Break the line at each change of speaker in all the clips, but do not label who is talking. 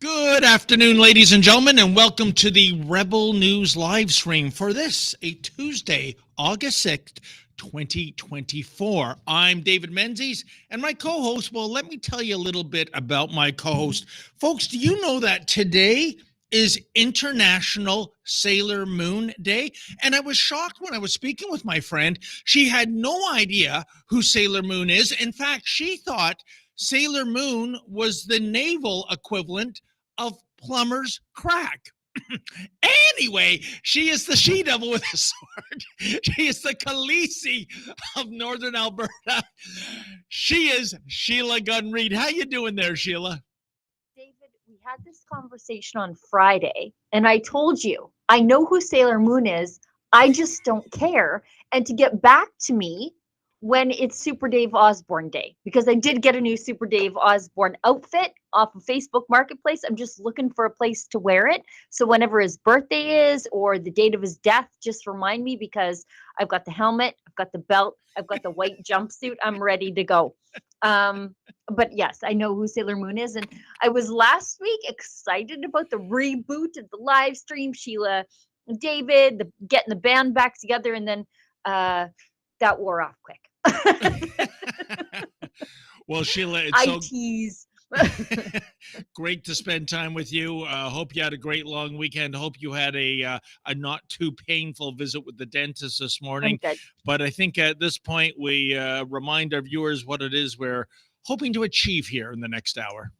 Good afternoon, ladies and gentlemen, and welcome to the Rebel News live stream for this, a Tuesday, August 6th, 2024. I'm David Menzies, and my co-host, well, let me tell you a little bit about my co-host. Folks, do you know that today is International Sailor Moon Day? And I was shocked when I was speaking with my friend. She had no idea who Sailor Moon is. In fact, she thought Sailor Moon was the naval equivalent of plumber's crack. Anyway, she is the she-devil with a sword. She is the Khaleesi of Northern Alberta. She is Sheila Gunn Reid. How you doing there, Sheila?
David, we had this conversation on Friday, and I told you, I know who Sailor Moon is. I just don't care. And to get back to me when it's Super Dave Osborne Day, because I did get a new Super Dave Osborne outfit off of Facebook Marketplace. I'm just looking for a place to wear it. So whenever his birthday is or the date of his death, just remind me, because I've got the helmet, I've got the belt, I've got the white jumpsuit. I'm ready to go. But yes, I know who Sailor Moon is. And I was last week excited about the reboot of the live stream, Sheila, David, getting the band back together. And then that wore off quick.
Well, Sheila, it's
I tease.
great to spend time with you. Hope you had a great long weekend. Hope you had a not too painful visit with the dentist this morning. But I think at this point, we remind our viewers what it is we're hoping to achieve here in the next hour.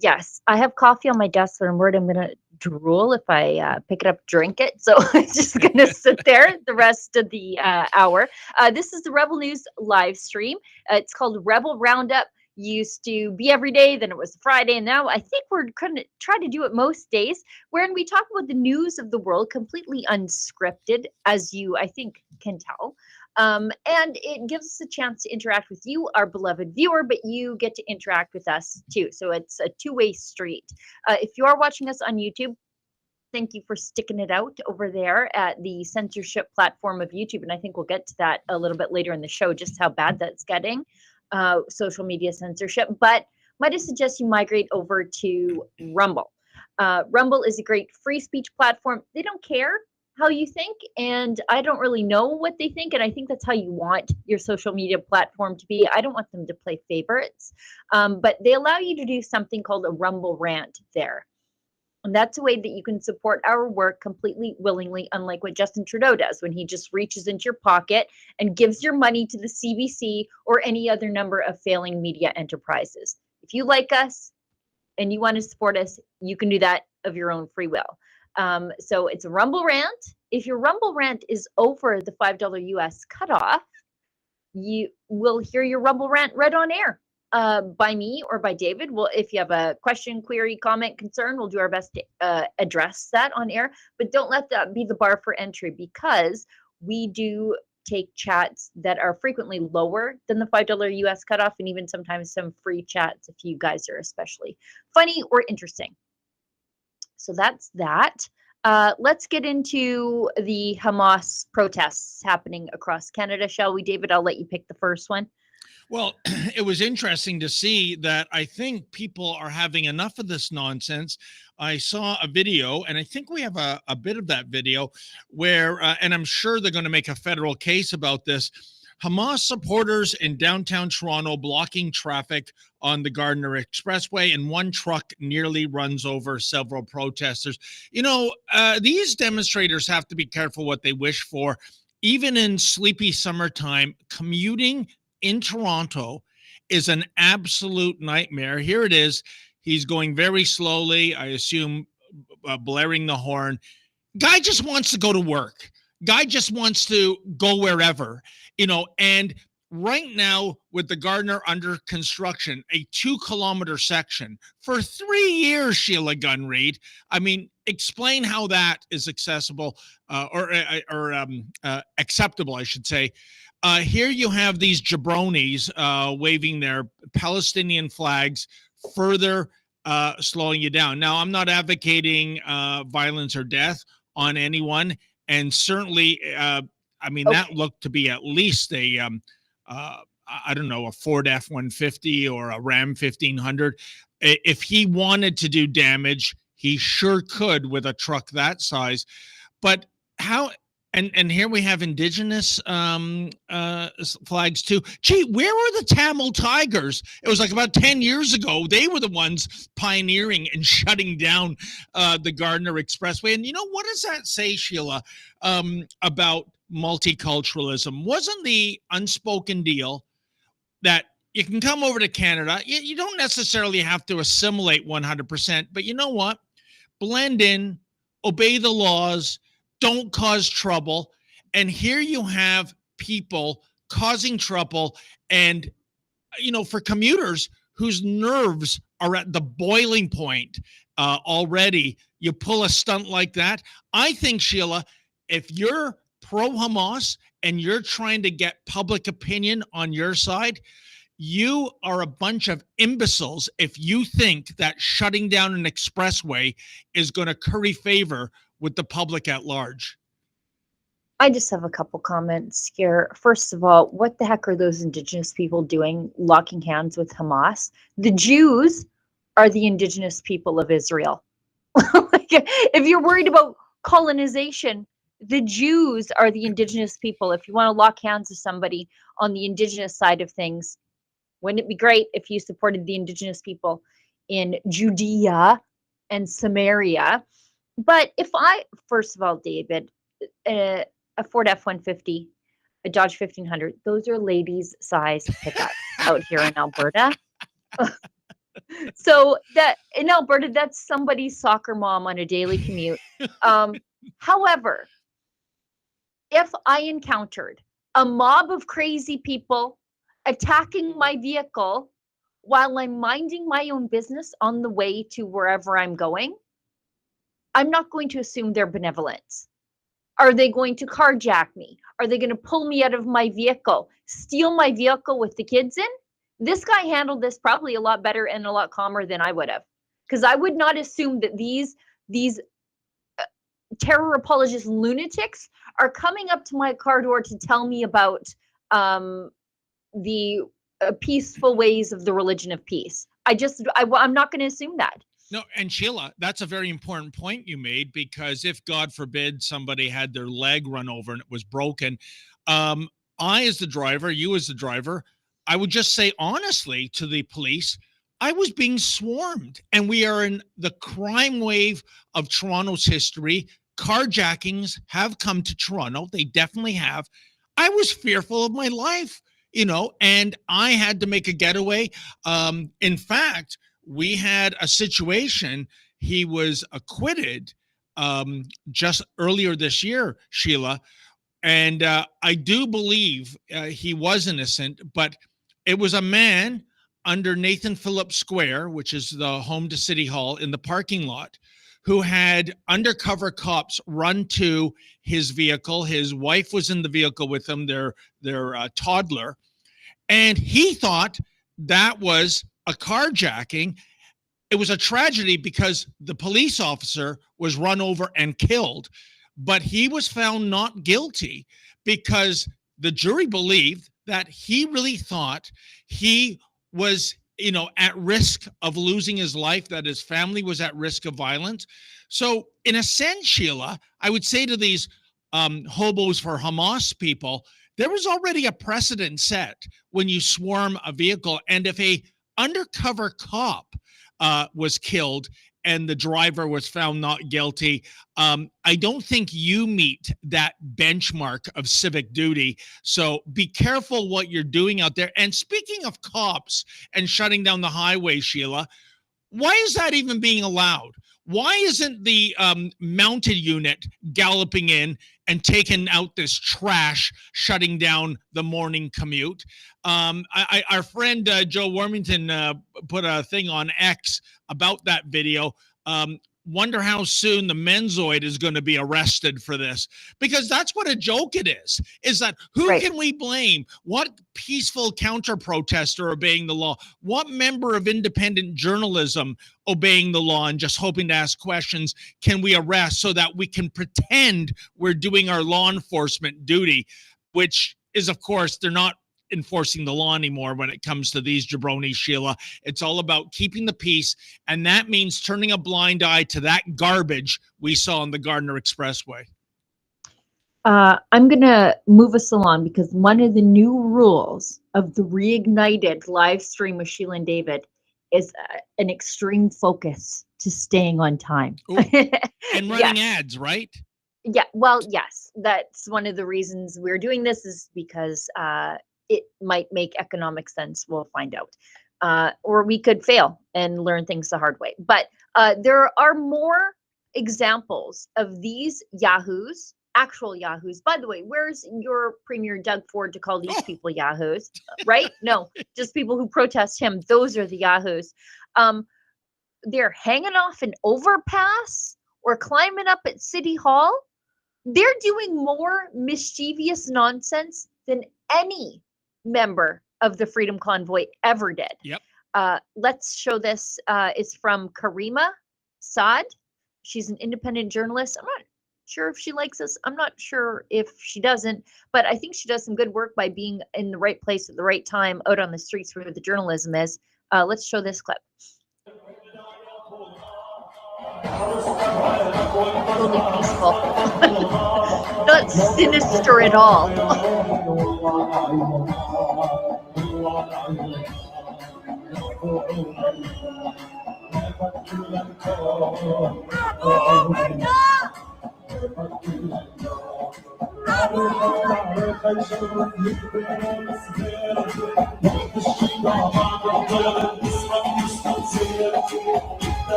Yes, I have coffee on my desk, so I'm worried I'm going to drool if I pick it up, drink it. So I'm just going to sit there the rest of the hour. This is the Rebel News live stream. It's called Rebel Roundup. Used to be every day, then it was Friday, and now I think we're going to try to do it most days, wherein we talk about the news of the world completely unscripted, as you, I think, can tell. And it gives us a chance to interact with you, our beloved viewer, but you get to interact with us too. So it's a two-way street. If you are watching us on YouTube, thank you for sticking it out over there at the censorship platform of YouTube. And I think we'll get to that a little bit later in the show, just how bad that's getting, social media censorship. But might I suggest you migrate over to Rumble. Rumble is a great free speech platform. They don't care how you think, and I don't really know what they think, and I think that's how you want your social media platform to be. I don't want them to play favorites, but they allow you to do something called a Rumble rant there. And that's a way that you can support our work completely willingly, unlike what Justin Trudeau does when he just reaches into your pocket and gives your money to the CBC or any other number of failing media enterprises. If you like us and you want to support us, you can do that of your own free will. So it's a Rumble rant. If your Rumble rant is over the $5 US cutoff, you will hear your Rumble rant read on air by me or by David. Well, if you have a question, query, comment, concern, we'll do our best to address that on air. But don't let that be the bar for entry, because we do take chats that are frequently lower than the $5 US cutoff, and even sometimes some free chats if you guys are especially funny or interesting. So that's that. Let's get into the Hamas protests happening across Canada, shall we, David? I'll let you pick the first one.
Well, it was interesting to see that I think people are having enough of this nonsense. I saw a video, and I think we have a bit of that video where, and I'm sure they're going to make a federal case about this, Hamas supporters in downtown Toronto blocking traffic on the Gardiner Expressway, and one truck nearly runs over several protesters. You know, these demonstrators have to be careful what they wish for. Even in sleepy summertime, commuting in Toronto is an absolute nightmare. Here it is. He's going very slowly, I assume, blaring the horn. Guy just wants to go to work. Guy just wants to go wherever, you know, and right now with the Gardiner under construction, a 2-kilometer section for 3 years, Sheila Gunn Reid. I mean, explain how that is accessible or acceptable, I should say. Here you have these jabronis waving their Palestinian flags, further slowing you down. Now, I'm not advocating violence or death on anyone. And certainly, I mean, that looked to be at least I don't know, a Ford F-150 or a Ram 1500. If he wanted to do damage, he sure could with a truck that size. But how? And here we have indigenous flags too. Gee, where were the Tamil Tigers? It was like about 10 years ago. They were the ones pioneering and shutting down the Gardiner Expressway. And you know, what does that say, Sheila, about multiculturalism? Wasn't the unspoken deal that you can come over to Canada, you don't necessarily have to assimilate 100%, but you know what? Blend in, obey the laws, don't cause trouble. And here you have people causing trouble, and for commuters whose nerves are at the boiling point already, you pull a stunt like that. I think, Sheila, if you're pro-Hamas and you're trying to get public opinion on your side, you are a bunch of imbeciles if you think that shutting down an expressway is going to curry favor with the public at large.
I just have a couple comments here. First of all, what the heck are those indigenous people doing locking hands with Hamas? The Jews are the indigenous people of Israel. Like, if you're worried about colonization, the Jews are the indigenous people. If you want to lock hands with somebody on the indigenous side of things, wouldn't it be great if you supported the indigenous people in Judea and Samaria? But first of all, David, a Ford F-150, a Dodge 1500, those are ladies' size pickups out here in Alberta. So that in Alberta, that's somebody's soccer mom on a daily commute. However, if I encountered a mob of crazy people attacking my vehicle while I'm minding my own business on the way to wherever I'm going, I'm not going to assume their benevolence. Are they going to carjack me? Are they going to pull me out of my vehicle, steal my vehicle with the kids in? This guy handled this probably a lot better and a lot calmer than I would have, because I would not assume that these terror apologist lunatics are coming up to my car door to tell me about the peaceful ways of the religion of peace. I'm not going to assume that.
No, and Sheila, that's a very important point you made, because if, God forbid, somebody had their leg run over and it was broken, I, as the driver, you as the driver, I would just say honestly to the police, I was being swarmed, and we are in the crime wave of Toronto's history. Carjackings have come to Toronto. They definitely have. I was fearful of my life, and I had to make a getaway. In fact, we had a situation. He was acquitted just earlier this year, Sheila. And I do believe he was innocent, but it was a man under Nathan Phillips Square, which is the home to City Hall, in the parking lot, who had undercover cops run to his vehicle. His wife was in the vehicle with him, their toddler. And he thought that was a carjacking. It was a tragedy because the police officer was run over and killed, but he was found not guilty because the jury believed that he really thought he was, at risk of losing his life, that his family was at risk of violence. So in a sense, Sheila, I would say to these hobos for Hamas people, there was already a precedent set when you swarm a vehicle. And if a undercover cop was killed and the driver was found not guilty, I don't think you meet that benchmark of civic duty. So be careful what you're doing out there. And speaking of cops and shutting down the highway, Sheila, why is that even being allowed? Why isn't the mounted unit galloping in and taking out this trash, shutting down the morning commute? Our friend Joe Wormington put a thing on X about that video. Wonder how soon the Menzoid is going to be arrested for this, because that's what a joke it is that who
Right.
can we blame? What peaceful counter protester obeying the law? What member of independent journalism obeying the law and just hoping to ask questions can we arrest so that we can pretend we're doing our law enforcement duty, which is, of course, they're not enforcing the law anymore when it comes to these jabronis, Sheila. It's all about keeping the peace, and that means turning a blind eye to that garbage we saw on the Gardiner Expressway.
I'm going to move us along because one of the new rules of the reignited live stream with Sheila and David is an extreme focus to staying on time.
And running ads, right?
Yeah, well, yes, that's one of the reasons we're doing this, is because it might make economic sense. We'll find out. Or we could fail and learn things the hard way. But there are more examples of these yahoos, actual yahoos. By the way, where's your Premier Doug Ford to call these people yahoos? Right? No, just people who protest him. Those are the yahoos. They're hanging off an overpass or climbing up at City Hall. They're doing more mischievous nonsense than any member of the Freedom Convoy ever did.
Yep.
Let's show this. It's from Karima Saad. She's an independent journalist. I'm not sure if she likes us. I'm not sure if she doesn't, but I think she does some good work by being in the right place at the right time, out on the streets where the journalism is. Let's show this clip. Totally peaceful. Not sinister at all.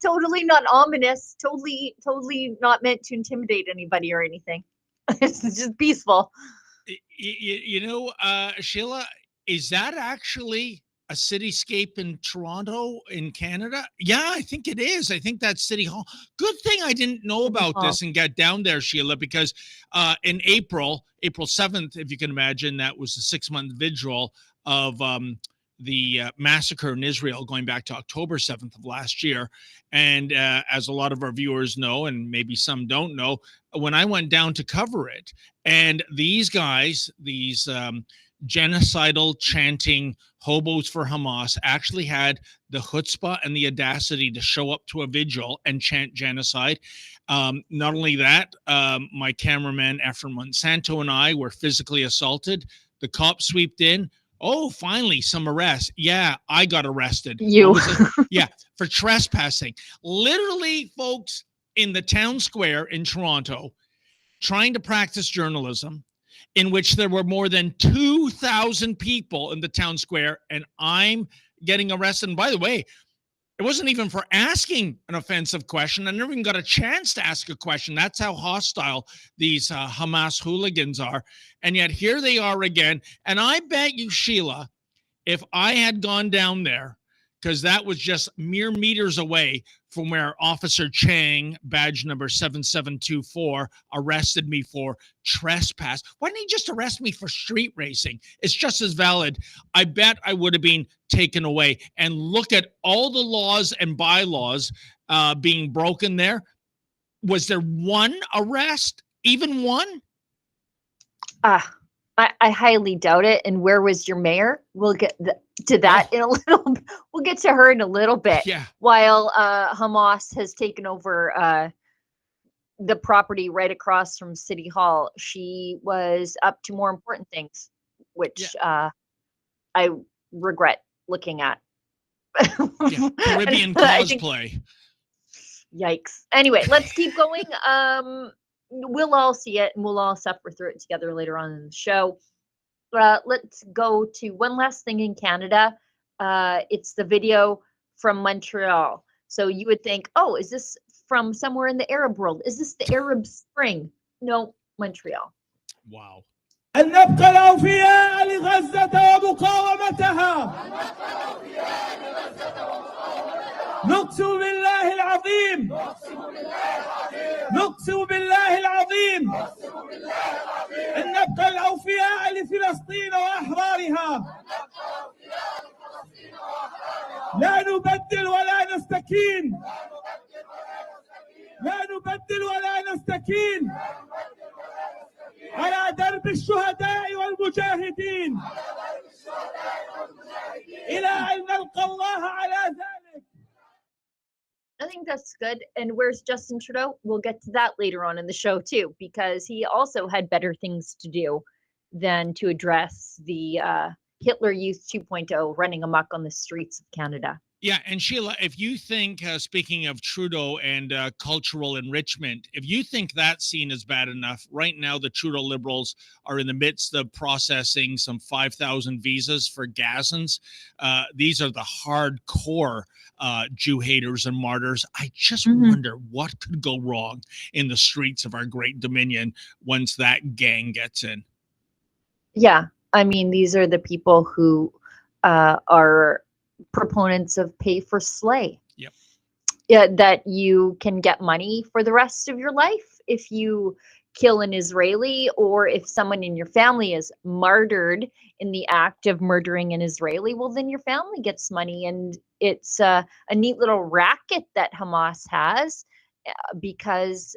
Totally not ominous. Totally not meant to intimidate anybody or anything. It's just peaceful.
You know, Sheila, is that actually a cityscape in Toronto in Canada? Yeah, I think it is. I think that's City Hall. Good thing I didn't know about this and got down there, Sheila, because in April 7th, if you can imagine, that was the 6-month vigil of the massacre in Israel going back to October 7th of last year. And as a lot of our viewers know, and maybe some don't know, when I went down to cover it, and these guys, these genocidal chanting hobos for Hamas, actually had the chutzpah and the audacity to show up to a vigil and chant genocide. Not only that, my cameraman Efren Monsanto and I were physically assaulted. The cops sweeped in. Oh, finally, some arrests. Yeah, I got arrested. Yeah, for trespassing. Literally, folks, in the town square in Toronto, trying to practice journalism, in which there were more than 2,000 people in the town square, and I'm getting arrested. And by the way, it wasn't even for asking an offensive question. I never even got a chance to ask a question. That's how hostile these Hamas hooligans are. And yet here they are again. And I bet you, Sheila, if I had gone down there, because that was just mere meters away from where Officer Chang, badge number 7724, arrested me for trespass. Why didn't he just arrest me for street racing? It's just as valid. I bet I would have been taken away. And look at all the laws and bylaws being broken there. Was there one arrest? Even one?
I highly doubt it. And where was your mayor? We'll get to that in a little. We'll get to her in a little bit.
Yeah.
While Hamas has taken over the property right across from City Hall, she was up to more important things, which I regret looking at.
Caribbean cosplay.
Yikes. Anyway, let's keep going. We'll all see it and we'll all suffer through it together later on in the show. Let's go to one last thing in Canada. It's the video from Montreal. So you would think, oh, is this from somewhere in the Arab world? Is this the Arab Spring? No, Montreal.
Wow.
أن نبقى الأوفياء لغزة ومقاومتها. نقسم بالله العظيم. نقسم بالله العظيم. أن نبقى الأوفياء لفلسطين وأحرارها. نبدل ولا نستكين على درب الشهداء والمجاهدين إلى أن نلقى الله على ذلك.
I think that's good. And where's Justin Trudeau? We'll get to that later on in the show too, because he also had better things to do than to address the Hitler Youth 2.0 running amok on the streets of Canada.
Yeah, and Sheila, if you think, speaking of Trudeau and cultural enrichment, if you think that scene is bad enough, right now the Trudeau Liberals are in the midst of processing some 5,000 visas for Gazans. These are the hardcore Jew haters and martyrs. I just wonder what could go wrong in the streets of our great Dominion once that gang gets in.
Yeah, I mean, these are the people who are proponents of pay for slay.
Yep.
Yeah, that you can get money for the rest of your life if you kill an Israeli, or if someone in your family is martyred in the act of murdering an Israeli, well, then your family gets money. And it's a neat little racket that Hamas has, because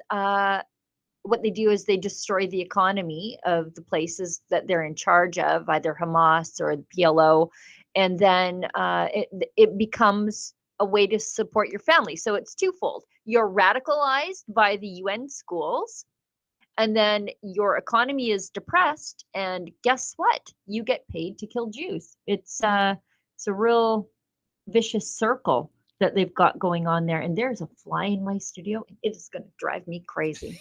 what they do is they destroy the economy of the places that they're in charge of, either Hamas or the PLO, and then it becomes a way to support your family. So it's twofold. You're radicalized by the UN schools, and then your economy is depressed, and guess what? You get paid to kill Jews. It's a real vicious circle that they've got going on there. And there's a fly in my studio. It is going to drive me crazy.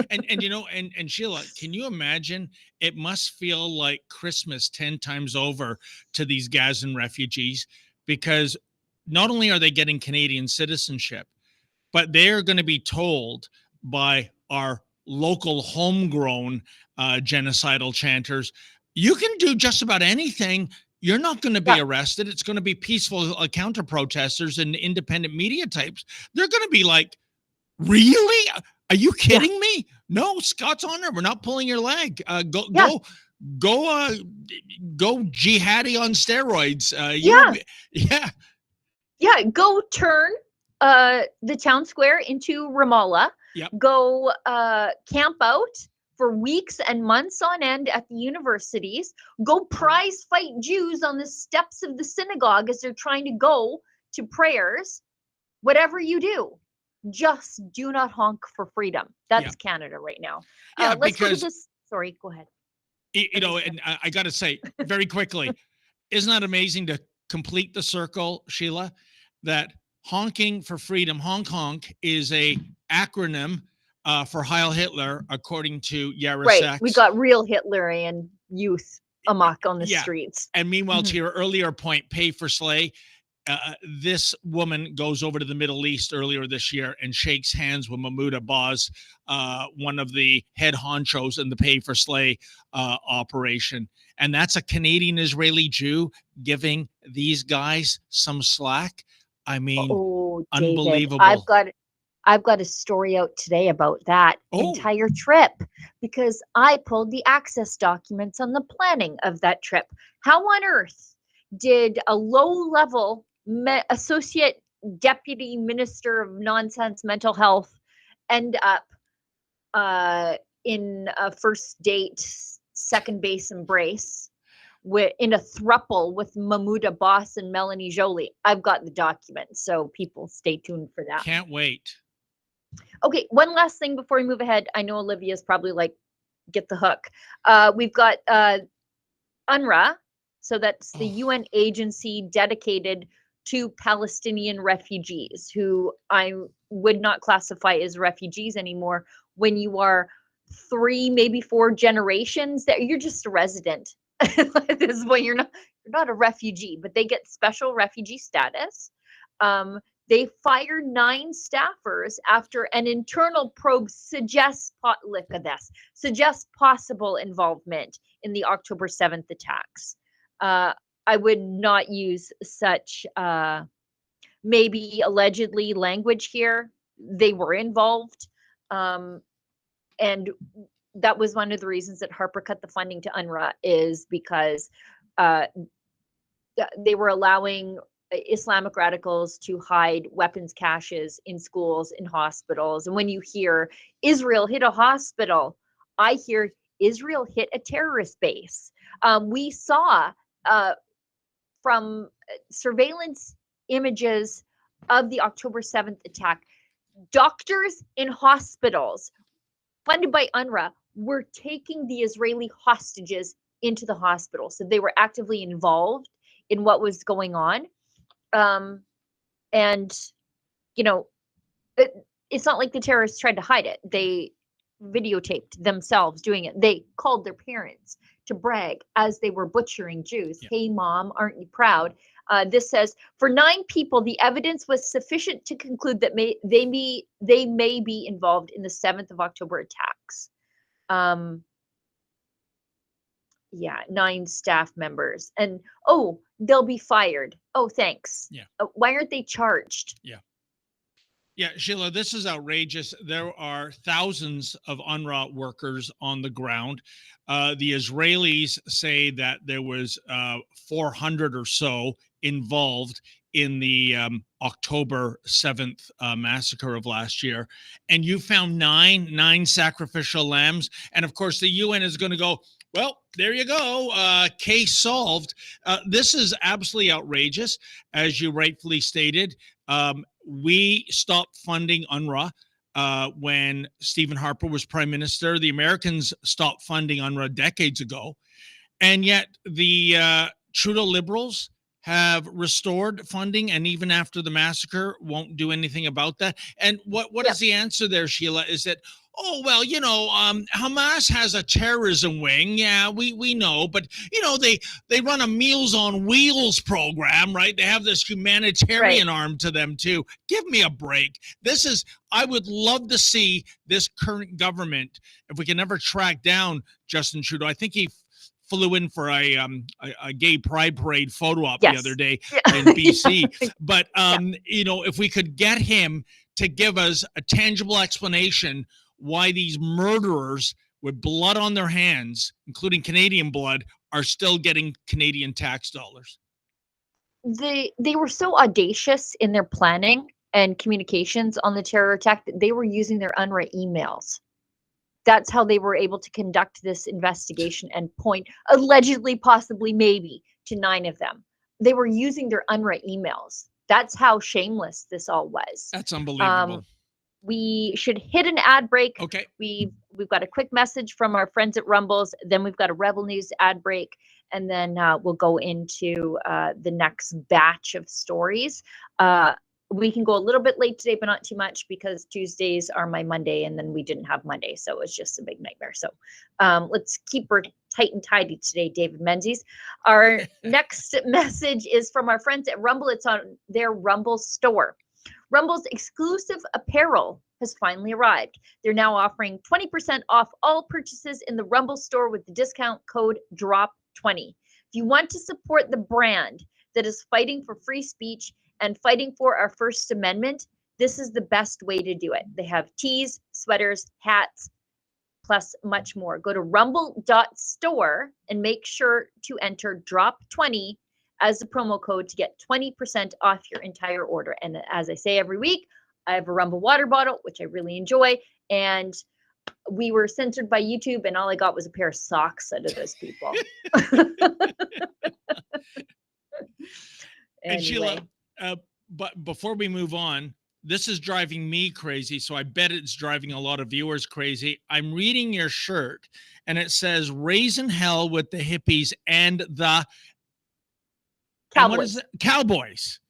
and you know, and Sheila, can you imagine? It must feel like Christmas 10 times over to these Gazan refugees, because not only are they getting Canadian citizenship, but they're going to be told by our local homegrown genocidal chanters, you can do just about anything. You're not going to be arrested. It's going to be peaceful counter protesters and independent media types. They're going to be like, really? Are you kidding me? No, Scott's honor. We're not pulling your leg. Go jihadi on steroids.
Go turn the town square into Ramallah.
Yep.
Go camp out for weeks and months on end at the universities. Go prize fight Jews on the steps of the synagogue as they're trying to go to prayers. Whatever you do, just do not honk for freedom. That's Canada right now. Let's go to this. Sorry, go ahead.
You know, and I got to say very quickly, isn't that amazing to complete the circle, Sheila, that honking for freedom, honk honk, is a acronym for Heil Hitler, according to Yara
Right.
Sachs.
We got real Hitlerian youth amok on the streets.
And meanwhile, to your earlier point, pay for slay, this woman goes over to the Middle East earlier this year and shakes hands with Mahmoud Abbas, one of the head honchos in the pay for slay operation. And that's a Canadian Israeli Jew giving these guys some slack. I mean,
David,
unbelievable.
I've got a story out today about that entire trip, because I pulled the access documents on the planning of that trip. How on earth did a low-level associate deputy minister of nonsense mental health end up in a first date, second base embrace in a throuple with Mahmoud Abbas and Melanie Joly? I've got the document, so people stay tuned for that.
Can't wait.
Okay, one last thing before we move ahead. I know Olivia's probably like, get the hook. We've got UNRWA, so that's the UN agency dedicated to Palestinian refugees, who I would not classify as refugees anymore. When you are 3, maybe 4 generations, that you're just a resident. At this point, you're not a refugee, but they get special refugee status. They fired 9 staffers after an internal probe suggests possible involvement in the October 7th attacks. I would not use such maybe allegedly language here. They were involved. And that was one of the reasons that Harper cut the funding to UNRWA, is because they were allowing Islamic radicals to hide weapons caches in schools, in hospitals. And when you hear Israel hit a hospital, I hear Israel hit a terrorist base. We saw from surveillance images of the October 7th attack, doctors in hospitals funded by UNRWA were taking the Israeli hostages into the hospital. So they were actively involved in what was going on. And, you know, it's not like the terrorists tried to hide it. They videotaped themselves doing it. They called their parents to brag as they were butchering Jews. Yeah. Hey, mom, aren't you proud? This says, for 9 people, the evidence was sufficient to conclude that they may be involved in the 7th of October attacks. Yeah, 9 staff members. And, oh, they'll be fired. Oh, thanks.
Yeah.
Why aren't they charged?
Yeah. Yeah, Sheila, this is outrageous. There are thousands of UNRWA workers on the ground. The Israelis say that there was 400 or so involved in the October 7th massacre of last year. And you found nine sacrificial lambs. And of course, the UN is going to go, well, there you go. Case solved. This is absolutely outrageous, as you rightfully stated. We stopped funding UNRWA when Stephen Harper was prime minister. The Americans stopped funding UNRWA decades ago. And yet the Trudeau Liberals have restored funding, and even after the massacre, won't do anything about that. And what is the answer there, Sheila? Is that, oh, well, you know, Hamas has a terrorism wing. Yeah, we know. But, you know, they run a Meals on Wheels program, right? They have this humanitarian arm to them, too. Give me a break. I would love to see this current government, if we can ever track down Justin Trudeau. I think he flew in for a gay pride parade photo op the other day in BC. But, you know, if we could get him to give us a tangible explanation why these murderers with blood on their hands, including Canadian blood, are still getting Canadian tax dollars.
They were so audacious in their planning and communications on the terror attack that they were using their UNRWA emails. That's how they were able to conduct this investigation and point, allegedly, possibly, maybe, to 9 of them. They were using their UNRWA emails. That's how shameless this all was.
That's unbelievable.
We should hit an ad break.
Okay.
We've got a quick message from our friends at Rumbles. Then we've got a Rebel News ad break. And then we'll go into the next batch of stories. We can go a little bit late today, but not too much, because Tuesdays are my Monday, and then we didn't have Monday, so it was just a big nightmare. So let's keep her tight and tidy today, David Menzies. Our next message is from our friends at Rumble. It's on their Rumble store. Rumble's exclusive apparel has finally arrived. They're now offering 20% off all purchases in the Rumble store with the discount code DROP20. If you want to support the brand that is fighting for free speech and fighting for our First Amendment, this is the best way to do it. They have tees, sweaters, hats, plus much more. Go to rumble.store and make sure to enter DROP20 as the promo code to get 20% off your entire order. And as I say every week, I have a Rumble water bottle, which I really enjoy. And we were censored by YouTube, and all I got was a pair of socks out of those people.
And Sheila, but before we move on, this is driving me crazy, so I bet it's driving a lot of viewers crazy. I'm reading your shirt, and it says "Raising Hell with the Hippies and the
Cowboys."
And what is it? Cowboys.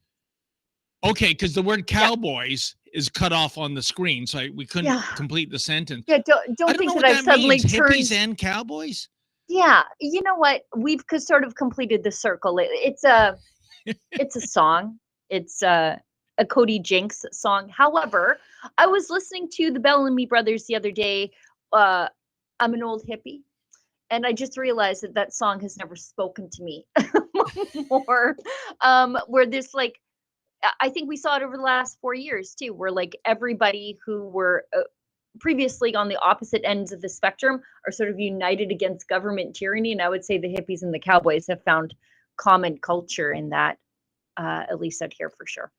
Okay, because the word cowboys is cut off on the screen, so we couldn't complete the sentence.
Yeah, don't think that I've suddenly turned
hippies and cowboys.
Yeah, you know what? We've sort of completed the circle. It's a song. It's a Cody Jinks song. However, I was listening to the Bellamy Brothers the other day. I'm an old hippie, and I just realized that song has never spoken to me more. Where this, like, I think we saw it over the last 4 years too, where like everybody who were previously on the opposite ends of the spectrum are sort of united against government tyranny. And I would say the hippies and the cowboys have found common culture in that. at least out here for sure.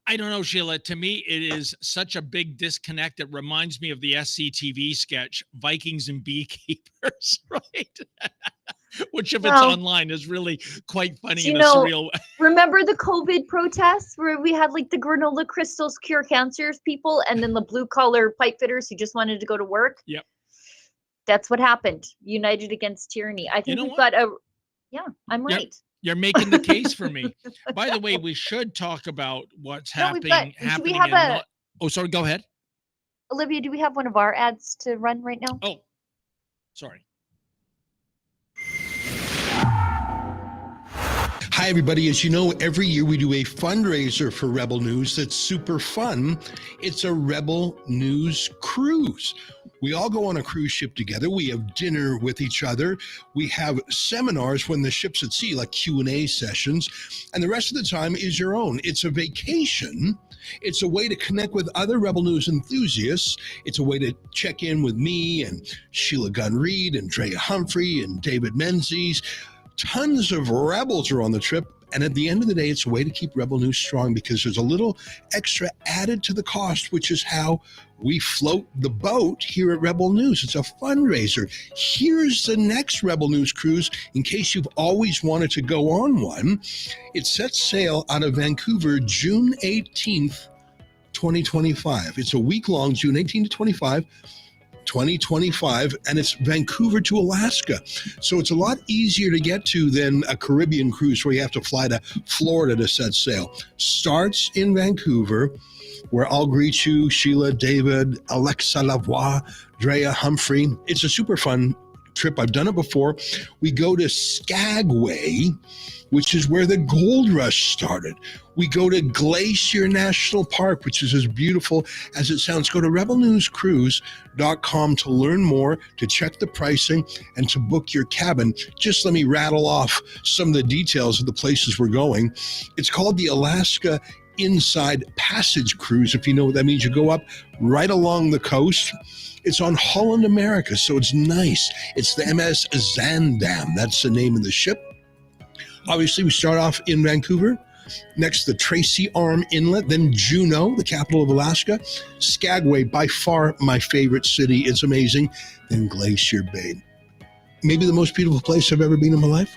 I don't know, Sheila. To me, it is such a big disconnect. It reminds me of the SCTV sketch, Vikings and Beekeepers, right? Which, if it's online, is really quite funny in a surreal way.
Remember the COVID protests where we had like the granola crystals cure cancers people and then the blue collar pipe fitters who just wanted to go to work?
Yep.
That's what happened. United against tyranny. I think we've got I'm right.
Yep. You're making the case for me. By the way, we should talk about what's happening. Oh, sorry. Go ahead.
Olivia, do we have one of our ads to run right now?
Oh, sorry.
Hi, everybody. As you know, every year we do a fundraiser for Rebel News that's super fun. It's a Rebel News cruise. We all go on a cruise ship together. We have dinner with each other. We have seminars when the ship's at sea, like Q&A sessions. And the rest of the time is your own. It's a vacation. It's a way to connect with other Rebel News enthusiasts. It's a way to check in with me and Sheila Gunn-Reid and Drea Humphrey and David Menzies. Tons of Rebels are on the trip. And at the end of the day, it's a way to keep Rebel News strong because there's a little extra added to the cost, which is how we float the boat here at Rebel News. It's a fundraiser. Here's the next Rebel News cruise in case you've always wanted to go on one. It sets sail out of Vancouver June 18th, 2025. It's a week-long, June 18th to 2025, and it's Vancouver to Alaska. So it's a lot easier to get to than a Caribbean cruise where you have to fly to Florida to set sail. Starts in Vancouver, where I'll greet you, Sheila, David, Alexa Lavoie, Drea Humphrey. It's a super fun trip. I've done it before. We go to Skagway, which is where the gold rush started. We go to Glacier National Park, which is as beautiful as it sounds. Go to rebelnewscruise.com to learn more, to check the pricing, and to book your cabin. Just let me rattle off some of the details of the places we're going. It's called the Alaska Inside Passage Cruise. If you know what that means, you go up right along the coast. It's on Holland America, so it's nice. It's the MS Zandam. That's the name of the ship. Obviously, we start off in Vancouver, next the Tracy Arm Inlet, then Juneau, the capital of Alaska, Skagway, by far my favorite city. It's amazing. Then Glacier Bay. Maybe the most beautiful place I've ever been in my life.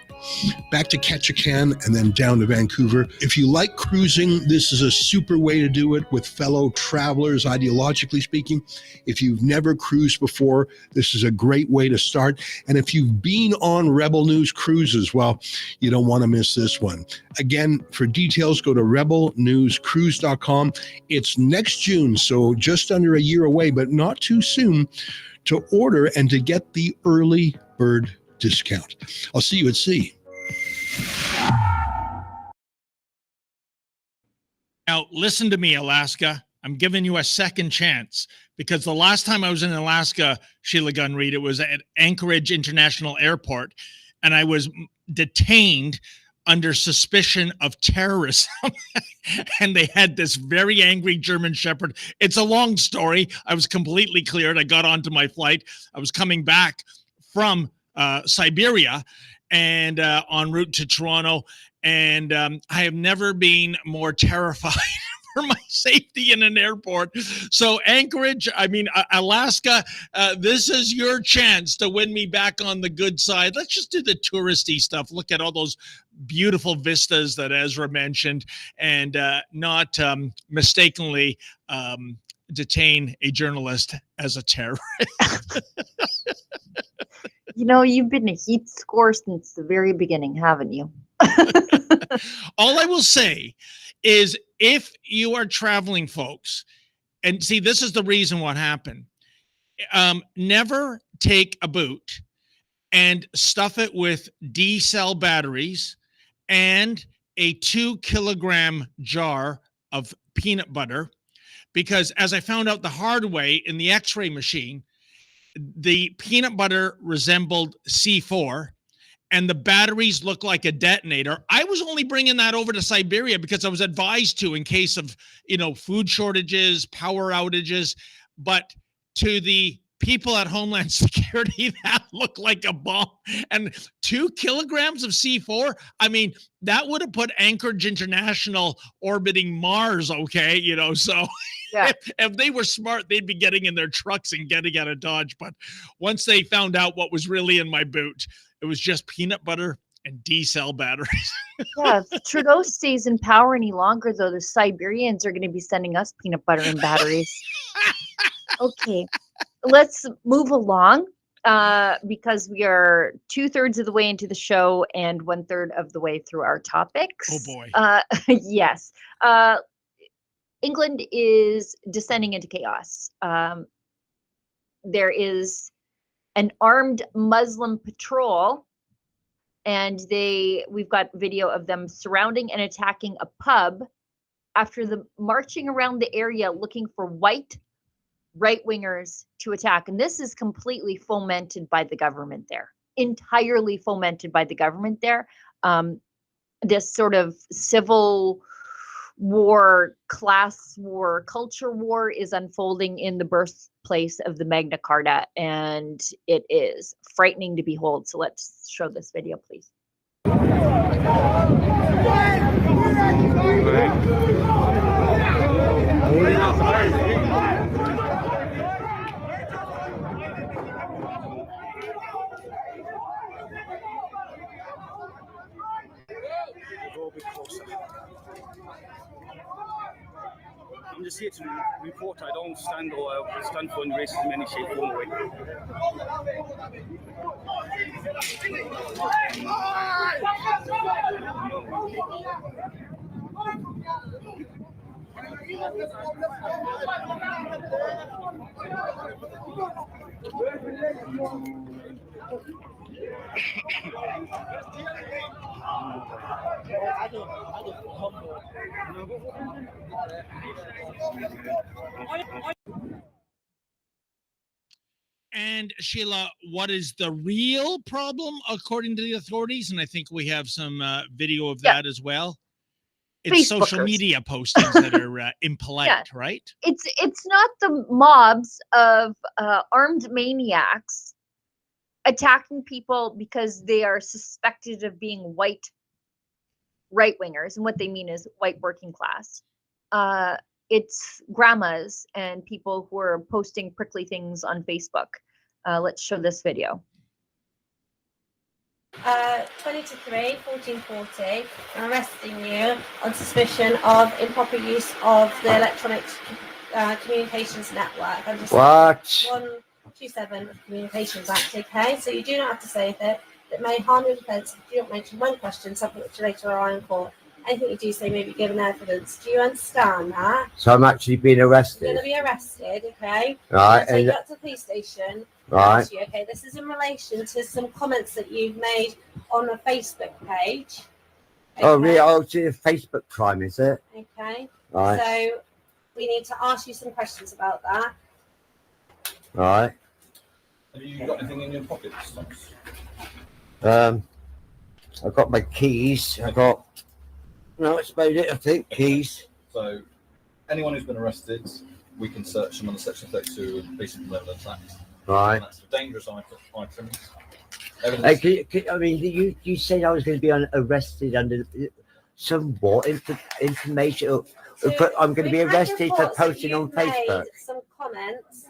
Back to Ketchikan and then down to Vancouver. If you like cruising, this is a super way to do it with fellow travelers, ideologically speaking. If you've never cruised before, this is a great way to start. And if you've been on Rebel News cruises, well, you don't want to miss this one. Again, for details, go to rebelnewscruise.com. It's next June, so just under a year away, but not too soon to order and to get the early bird discount. I'll see you at sea.
Now, listen to me, Alaska. I'm giving you a second chance because the last time I was in Alaska, Sheila Gunn-Reid, it was at Anchorage International Airport, and I was detained under suspicion of terrorism. And they had this very angry German Shepherd. It's a long story. I was completely cleared. I got onto my flight. I was coming back from Siberia and en route to Toronto. And I have never been more terrified for my safety in an airport. So Anchorage, Alaska, this is your chance to win me back on the good side. Let's just do the touristy stuff. Look at all those beautiful vistas that Ezra mentioned and not mistakenly detain a journalist as a terrorist.
You know, you've been a heat score since the very beginning, haven't you?
All I will say is if you are traveling, folks, and see, this is the reason what happened. Never take a boot and stuff it with D-cell batteries and a 2-kilogram jar of peanut butter, because as I found out the hard way in the x-ray machine, the peanut butter resembled C4 and the batteries looked like a detonator. I was only bringing that over to Siberia because I was advised to in case of, food shortages, power outages. But to the people at Homeland Security, that looked like a bomb. And 2 kilograms of C4, I mean, that would have put Anchorage International orbiting Mars, okay? You know, so
Yeah.
if they were smart, they'd be getting in their trucks and getting out of Dodge. But once they found out what was really in my boot, it was just peanut butter and D-cell batteries.
Yeah, if Trudeau stays in power any longer, though, the Siberians are going to be sending us peanut butter and batteries. Okay, let's move along because we are 2/3 of the way into the show and 1/3 of the way through our topics.
Oh, boy.
Yes. England is descending into chaos. There is an armed Muslim patrol, and we've got video of them surrounding and attacking a pub after the marching around the area looking for white right-wingers to attack. And this is completely fomented by the government there, entirely fomented by the government there. This sort of civil war, class war, culture war is unfolding in the birthplace of the Magna Carta, and it is frightening to behold. So let's show this video, please.
I'm just here to report I don't stand or stand for racism in any shape, form, or way.
And Sheila, what is the real problem according to the authorities? And I think we have some video of that as well. It's social
Facebookers.
media postings that are impolite,
Yeah.
right?
It's not the mobs of armed maniacs attacking people because they are suspected of being white right-wingers, and what they mean is white working class. It's grandmas and people who are posting prickly things on Facebook. Let's show this video.
2023, 1440, I'm arresting you on suspicion of improper use of the electronic communications network. I'm just
What?
127 of the Communications Act, okay? So you do not have to say that may harm your defence if you don't mention one question, something which you later rely on court. Anything you do say may be given evidence. Do you understand that?
So I'm actually being
You're
arrested.
going to be arrested, okay?
Right.
I'll take
And,
you up to the police station.
right.
You, okay, this is in relation to some comments that you've made on a Facebook page.
Oh,
Okay?
really? Oh, it's a Facebook crime, is it?
Okay.
Right.
So we need to ask you some questions about that.
Right.
Have you got anything in your pockets, Thomas?
I've got my keys. No, it's about it, I think. Keys.
So, anyone who's been arrested, we can search them under Section 32 of Basic Evidence Act.
Right.
And that's for dangerous items.
Hey, I mean, you said I was going to be arrested under some what information? But I'm going to be
we've had
arrested for
reports that
posting on
you've made
Facebook.
some comments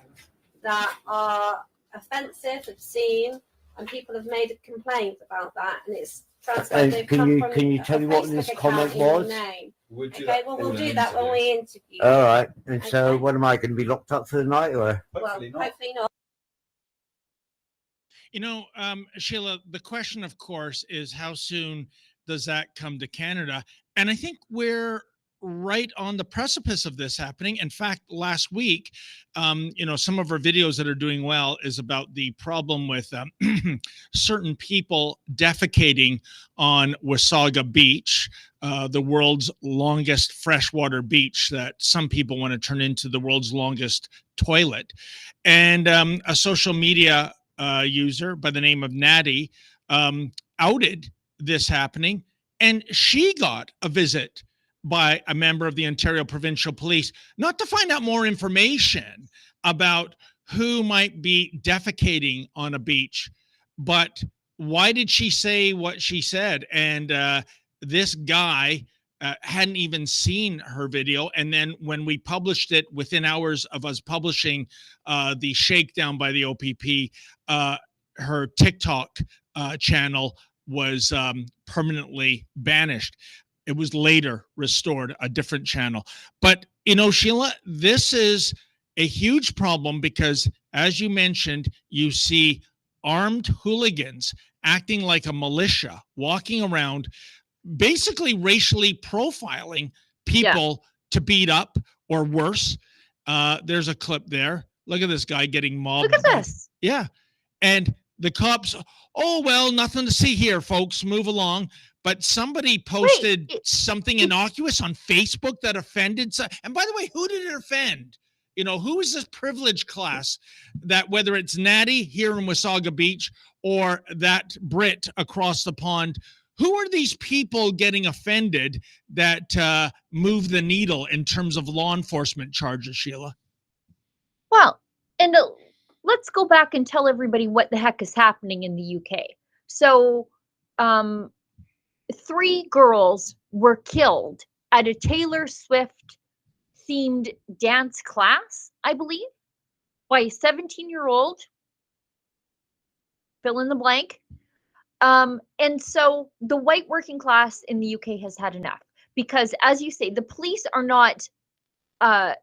that are offensive, obscene, and people have made a complaint about that, and it's transferred.
And
They've
can
come
you
from
can you tell
a
me what
Facebook
this
account
comment
in your
was?
name.
We'll do
Okay,
that
well,
in
we'll
an
do that when
interview.
we interview you.
All right. And so,
Okay.
what am I going to be locked up for the night, or?
Hopefully not.
Hopefully not.
You know, Sheila, the question, of course, is how soon does that come to Canada? And I think we're right on the precipice of this happening. In fact, last week, you know, some of our videos that are doing well is about the problem with certain people defecating on Wasaga Beach, the world's longest freshwater beach that some people want to turn into the world's longest toilet. And a social media user by the name of Natty outed this happening, and she got a visit by a member of the Ontario Provincial Police, not to find out more information about who might be defecating on a beach, but why did she say what she said? And this guy hadn't even seen her video. And then when we published it, within hours of us publishing the shakedown by the OPP, her TikTok channel was permanently banished. It was later restored, a different channel. But, you know, Sheila, this is a huge problem because, as you mentioned, you see armed hooligans acting like a militia, walking around, basically racially profiling people to beat up or worse. There's a clip there. Look at this guy getting mobbed.
Look at this.
Yeah. And the cops, oh, well, nothing to see here, folks. Move along. But somebody posted something innocuous on Facebook that offended. And by the way, who did it offend? You know, who is this privileged class that, whether it's Natty here in Wasaga Beach or that Brit across the pond, who are these people getting offended that move the needle in terms of law enforcement charges, Sheila?
Well, and let's go back and tell everybody what the heck is happening in the UK. So, 3 girls were killed at a Taylor Swift themed dance class, I believe, by a 17-year-old, fill in the blank. And so the white working class in the UK has had enough because, as you say, the police are not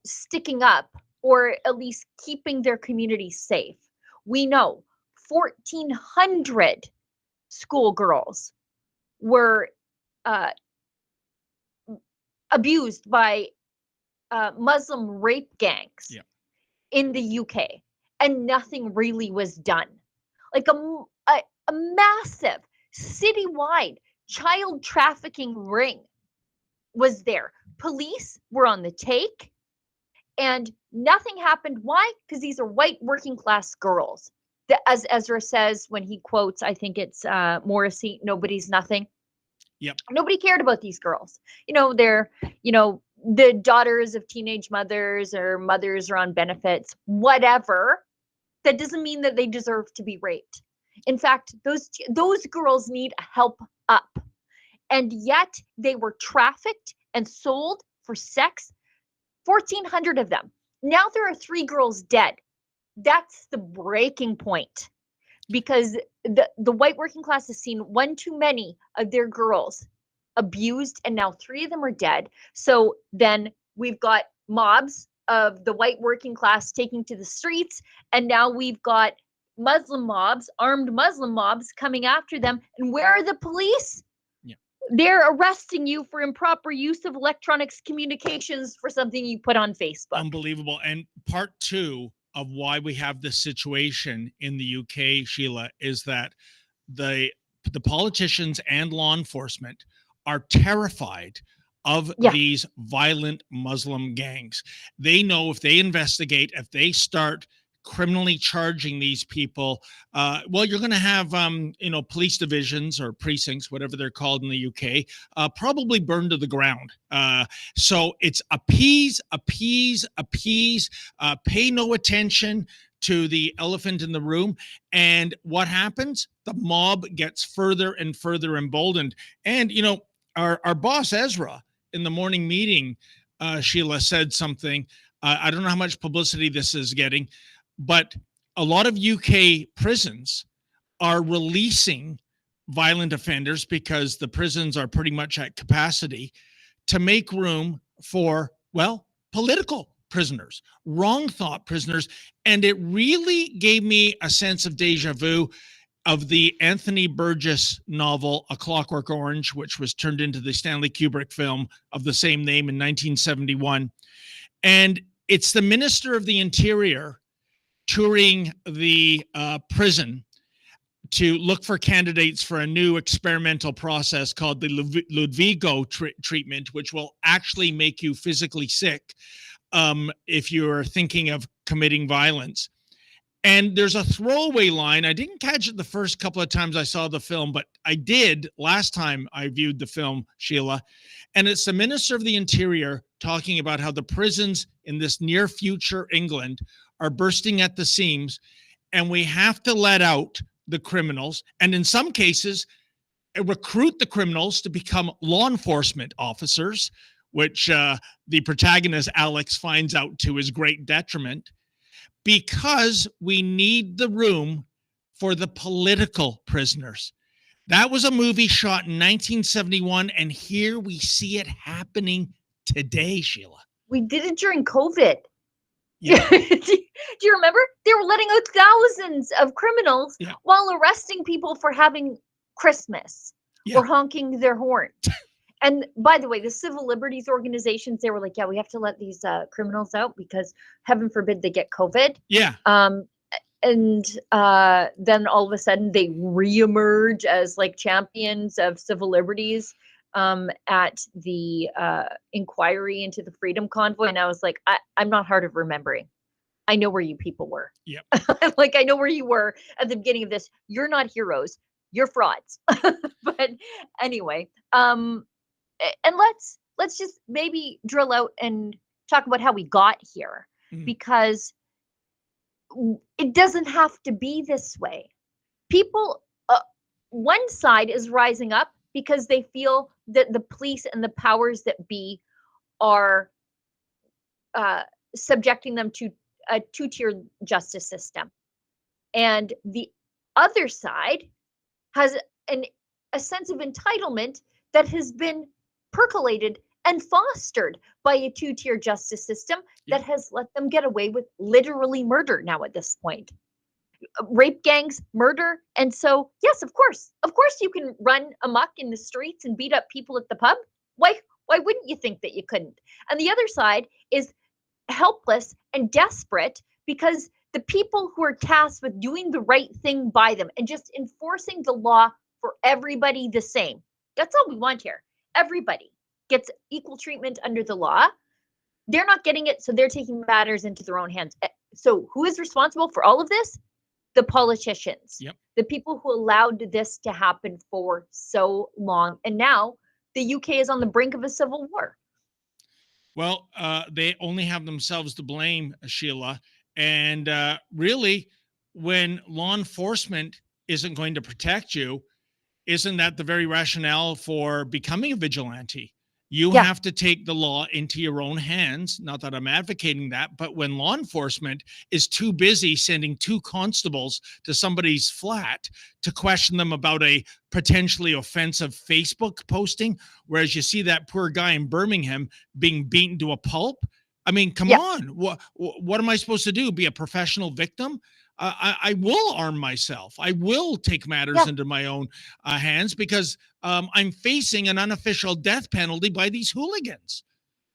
sticking up or at least keeping their communities safe. We know 1,400 schoolgirls were abused by Muslim rape gangs in the UK, and nothing really was done. Like a massive citywide child trafficking ring was there. Police were on the take, and nothing happened. Why? Because these are white working class girls. As Ezra says when he quotes, I think it's Morrissey, nobody's nothing.
Yep.
Nobody cared about these girls. You know, they're, you know, the daughters of teenage mothers or mothers are on benefits, whatever. That doesn't mean that they deserve to be raped. In fact, those girls need help up. And yet they were trafficked and sold for sex. 1,400 of them. Now there are 3 girls dead. That's the breaking point, because the white working class has seen one too many of their girls abused, and now 3 of them are dead. So then we've got mobs of the white working class taking to the streets, and now we've got Muslim mobs, armed Muslim mobs coming after them. And where are the police? They're arresting you for improper use of electronics communications for something you put on Facebook.
Unbelievable. And part 2 of why we have this situation in the UK, Sheila, is that the politicians and law enforcement are terrified of these violent Muslim gangs. They know if they investigate, if they start criminally charging these people, well, you're going to have, you know, police divisions or precincts, whatever they're called in the UK, probably burned to the ground. So it's appease, pay no attention to the elephant in the room. And what happens? The mob gets further and further emboldened. And, you know, our boss, Ezra, in the morning meeting, Sheila, said something. I don't know how much publicity this is getting, but a lot of UK prisons are releasing violent offenders because the prisons are pretty much at capacity to make room for, well, political prisoners, wrong thought prisoners. And it really gave me a sense of deja vu of the Anthony Burgess novel, A Clockwork Orange, which was turned into the Stanley Kubrick film of the same name in 1971. And it's the Minister of the Interior touring the prison to look for candidates for a new experimental process called the Ludvigo treatment, which will actually make you physically sick if you're thinking of committing violence. And there's a throwaway line. I didn't catch it the first couple of times I saw the film, but I did last time I viewed the film, Sheila. And it's the Minister of the Interior talking about how the prisons in this near future England are bursting at the seams, and we have to let out the criminals, and in some cases, recruit the criminals to become law enforcement officers, which the protagonist, Alex, finds out to his great detriment, because we need the room for the political prisoners. That was a movie shot in 1971, and here we see it happening today, Sheila.
We did it during COVID.
Yeah.
Do you remember? They were letting out thousands of criminals while arresting people for having Christmas or honking their horn. And by the way, the civil liberties organizations, they were like, yeah, we have to let these criminals out because heaven forbid they get COVID.
Yeah.
And then all of a sudden they reemerge as like champions of civil liberties at the inquiry into the Freedom Convoy. And I was like, I'm not hard of remembering. I know where you people were.
Yep.
Like, I know where you were at the beginning of this. You're not heroes. You're frauds. But anyway, and let's just maybe drill out and talk about how we got here, because it doesn't have to be this way. People, one side is rising up because they feel that the police and the powers that be are subjecting them to a two-tier justice system. And the other side has a sense of entitlement that has been percolated and fostered by a two-tier justice system that has let them get away with literally murder now at this point. Rape gangs, murder. And so, yes, of course you can run amok in the streets and beat up people at the pub. Why wouldn't you think that you couldn't? And the other side is helpless and desperate because the people who are tasked with doing the right thing by them and just enforcing the law for everybody the same. That's all we want here. Everybody gets equal treatment under the law. They're not getting it, so they're taking matters into their own hands. So who is responsible for all of this? The politicians.
Yep.
The people who allowed this to happen for so long. And now the UK is on the brink of a civil war.
Well, they only have themselves to blame, Sheila. And really, when law enforcement isn't going to protect you, isn't that the very rationale for becoming a vigilante? You have to take the law into your own hands. Not that I'm advocating that, but when law enforcement is too busy sending 2 constables to somebody's flat to question them about a potentially offensive Facebook posting, whereas you see that poor guy in Birmingham being beaten to a pulp. I mean, come on. What am I supposed to do? Be a professional victim? I will arm myself. I will take matters into my own hands because I'm facing an unofficial death penalty by these hooligans.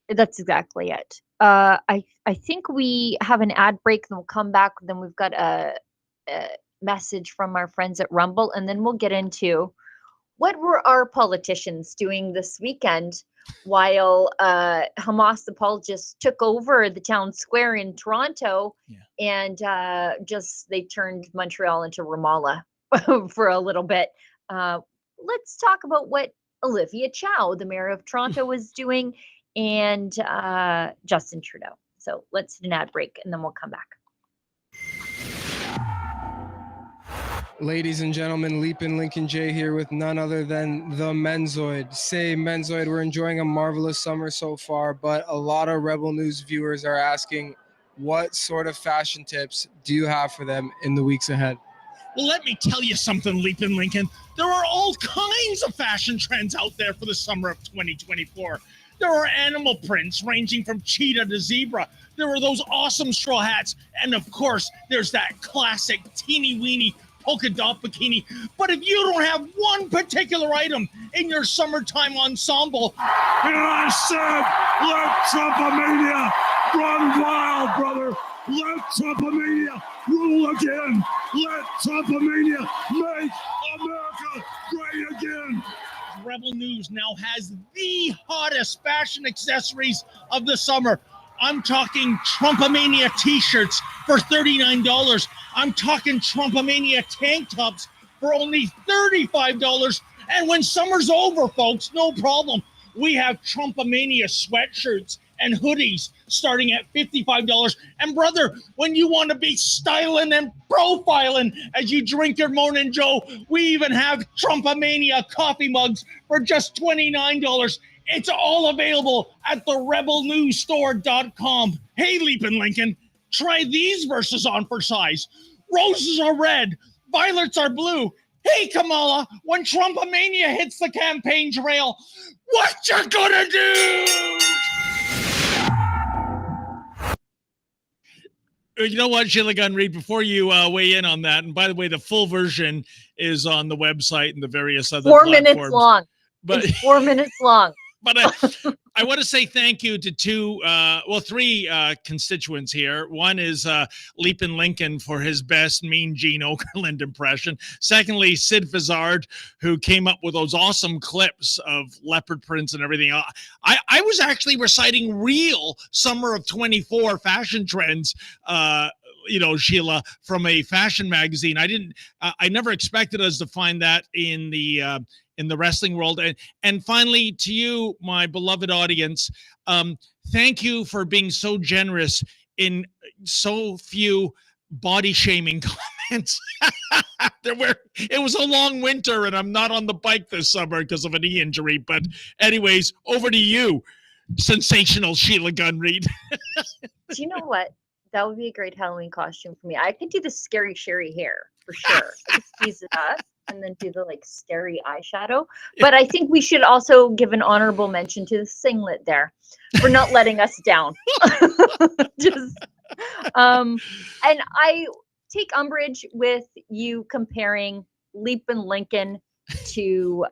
That's exactly it. I think we have an ad break, and we'll come back. Then we've got a message from our friends at Rumble, and then we'll get into what were our politicians doing this weekend while Hamas apologists took over the town square in Toronto, and they turned Montreal into Ramallah for a little bit. Let's talk about what Olivia Chow, the mayor of Toronto, was doing, and Justin Trudeau. So let's do an ad break, and then we'll come back.
Ladies and gentlemen, Leapin' Lincoln J here with none other than the Menzoid. Say, Menzoid, we're enjoying a marvelous summer so far, but a lot of Rebel News viewers are asking, what sort of fashion tips do you have for them in the weeks ahead?
Well, let me tell you something, Leapin' Lincoln. There are all kinds of fashion trends out there for the summer of 2024. There are animal prints ranging from cheetah to zebra. There are those awesome straw hats. And of course, there's that classic teeny-weeny polka dot bikini. But if you don't have one particular item in your summertime ensemble,
Here I said, let Trumpomania run wild, brother. Let Trumpomania rule again. Let Trumpomania make America great again.
Rebel News now has the hottest fashion accessories of the summer. I'm talking Trumpomania t-shirts for $39. I'm talking Trumpomania tank tops for only $35. And when summer's over, folks, no problem. We have Trumpomania sweatshirts and hoodies starting at $55. And brother, when you want to be styling and profiling as you drink your Morning Joe, we even have Trumpomania coffee mugs for just $29. It's all available at the rebelnewsstore.com. Hey, Leapin' Lincoln, try these verses on for size. Roses are red, violets are blue. Hey, Kamala, when Trumpomania hits the campaign trail, what you gonna do? You know what, Sheila Gunn Reid, before you weigh in on that, and by the way, the full version is on the website and the various other
4
platforms.
minutes long.
But
It's 4 minutes long.
But I want to say thank you to three constituents here. One is Leapin' Lincoln for his best Mean Gene Okerlund impression. Secondly, Sid Fizzard, who came up with those awesome clips of leopard prints and everything. I was actually reciting real summer of 24 fashion trends, Sheila, from a fashion magazine. I never expected us to find that in the wrestling world. And finally, to you, my beloved audience, thank you for being so generous in so few body shaming comments. It was a long winter and I'm not on the bike this summer because of a knee injury. But anyways, over to you, sensational Sheila Gunn Reid.
Do you know what? That would be a great Halloween costume for me. I could do the scary Sherry hair for sure. I could squeeze it up and then do the scary eyeshadow. But I think we should also give an honorable mention to the singlet there for not letting us down. And I take umbrage with you comparing Leapin' Lincoln to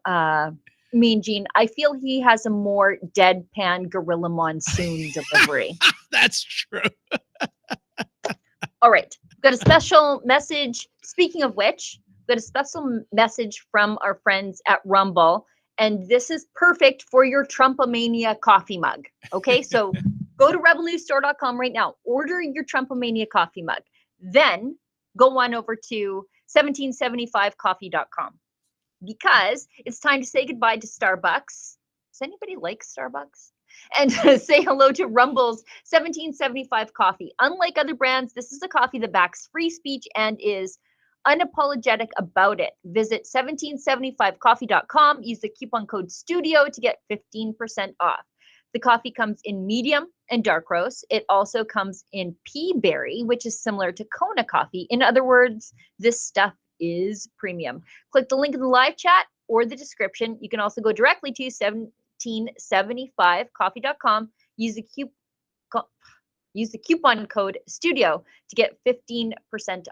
Mean Gene. I feel he has a more deadpan Gorilla Monsoon delivery.
That's true.
All right. We've got a special message. Speaking of which, we've got a special message from our friends at Rumble. And this is perfect for your Trumpomania coffee mug. Okay, so go to rebelnewsstore.com right now. Order your Trumpomania coffee mug. Then go on over to 1775coffee.com because it's time to say goodbye to Starbucks. Does anybody like Starbucks? And say hello to Rumble's 1775 coffee. Unlike other brands, this is a coffee that backs free speech and is unapologetic about it. Visit 1775coffee.com. Use the coupon code STUDIO to get 15% off. The coffee comes in medium and dark roast. It also comes in pea berry, which is similar to Kona coffee. In other words, this stuff is premium. Click the link in the live chat or the description. You can also go directly to 1775coffee.com. Use the coupon code STUDIO to get 15%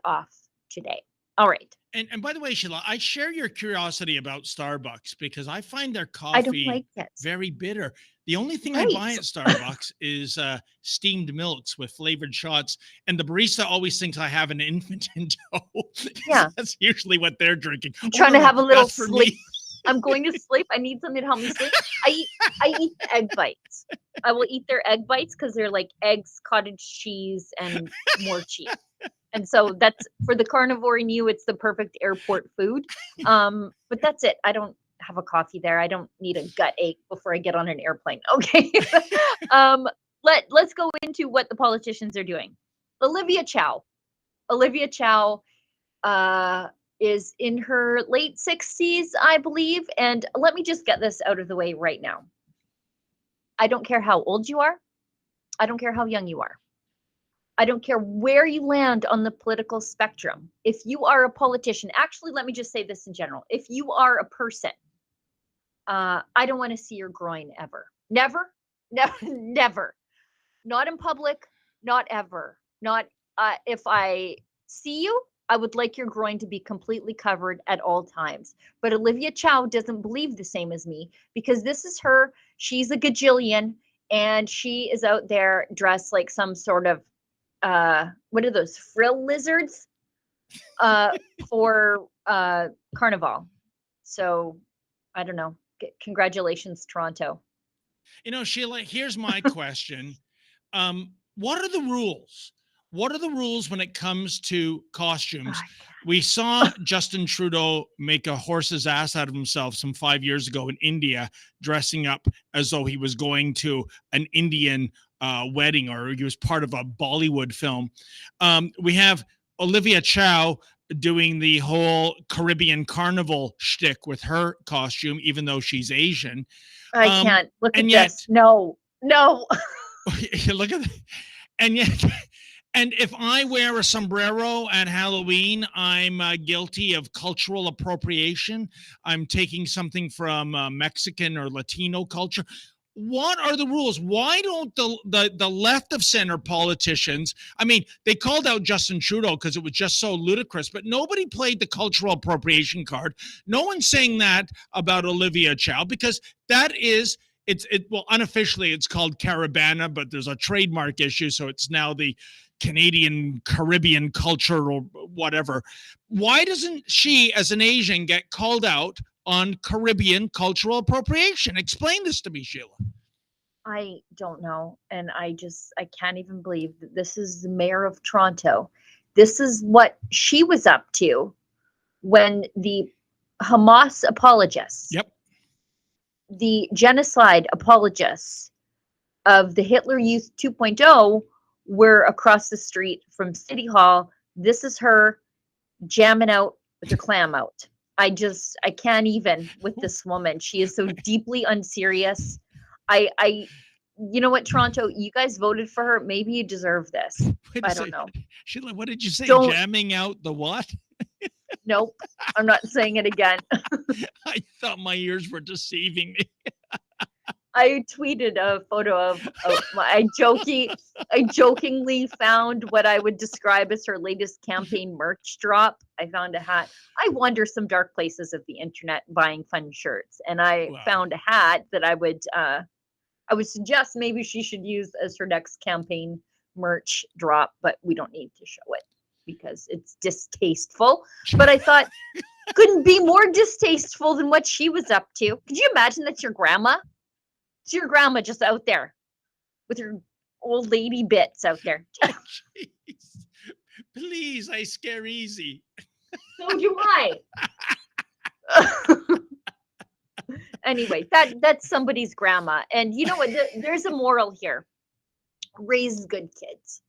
off today. All right.
And by the way, Sheila, I share your curiosity about Starbucks because I find their
I don't
coffee
like it.
very bitter. The only thing
Right.
I buy at Starbucks is steamed milks with flavored shots. And the barista always thinks I have an infant in tow.
Yeah.
That's usually what they're drinking.
I'm trying to have a little
that's for
sleep.
me.
I'm going to sleep. I need something to help me sleep. I eat the egg bites. I will eat their egg bites because they're like eggs, cottage cheese, and more cheese. And so that's for the carnivore in you. It's the perfect airport food. But that's it. I don't have a coffee there. I don't need a gut ache before I get on an airplane. Okay. Let's go into what the politicians are doing. Olivia Chow is in her late 60s, I believe. And let me just get this out of the way right now. I don't care how old you are. I don't care how young you are. I don't care where you land on the political spectrum. If you are a politician, actually, let me just say this in general. If you are a person, I don't want to see your groin ever. Never, never, never. Not in public, not ever. Not if I see you, I would like your groin to be completely covered at all times. But Olivia Chow doesn't believe the same as me because this is her. She's a gajillion and she is out there dressed like some sort of what are those frill lizards for Carnival. So I don't know. Congratulations, Toronto.
Sheila, here's my question. What are the rules? What are the rules when it comes to costumes? We saw Justin Trudeau make a horse's ass out of himself some 5 years ago in India, dressing up as though he was going to an Indian wedding, or he was part of a Bollywood film. We have Olivia Chow doing the whole Caribbean carnival shtick with her costume, even though she's Asian.
I can't look at
and yet-
this. No.
Look at that. And yet, and if I wear a sombrero at Halloween, I'm guilty of cultural appropriation. I'm taking something from Mexican or Latino culture. What are the rules? Why don't the left of center politicians, I mean, they called out Justin Trudeau because it was just so ludicrous, but nobody played the cultural appropriation card. No one's saying that about Olivia Chow, because that is, well, unofficially it's called Caribana, but there's a trademark issue, so it's now the Canadian Caribbean culture or whatever. Why doesn't she, as an Asian, get called out on Caribbean cultural appropriation? Explain this to me, Sheila.
I don't know. And I can't even believe that this is the mayor of Toronto. This is what she was up to when the Hamas apologists,
Yep,
the genocide apologists of the Hitler Youth 2.0 were across the street from City Hall. This is her jamming out with her clam out. I can't even with this woman. She is so deeply unserious. You know what, Toronto, you guys voted for her. Maybe you deserve this. I don't know.
Sheila, what did you say?
Don't-
Jamming out the what?
Nope. I'm not saying it again.
I thought my ears were deceiving me.
I tweeted a photo of I jokingly found what I would describe as her latest campaign merch drop. I found a hat. I wander some dark places of the internet buying fun shirts, and I found a hat that I would suggest maybe she should use as her next campaign merch drop, but we don't need to show it because it's distasteful. But I thought couldn't be more distasteful than what she was up to. Could you imagine that's your grandma? It's your grandma just out there with her old lady bits out there.
Jeez. Please, I scare easy.
So do I. Anyway, that's somebody's grandma. And you know what? There's a moral here. Raise good kids.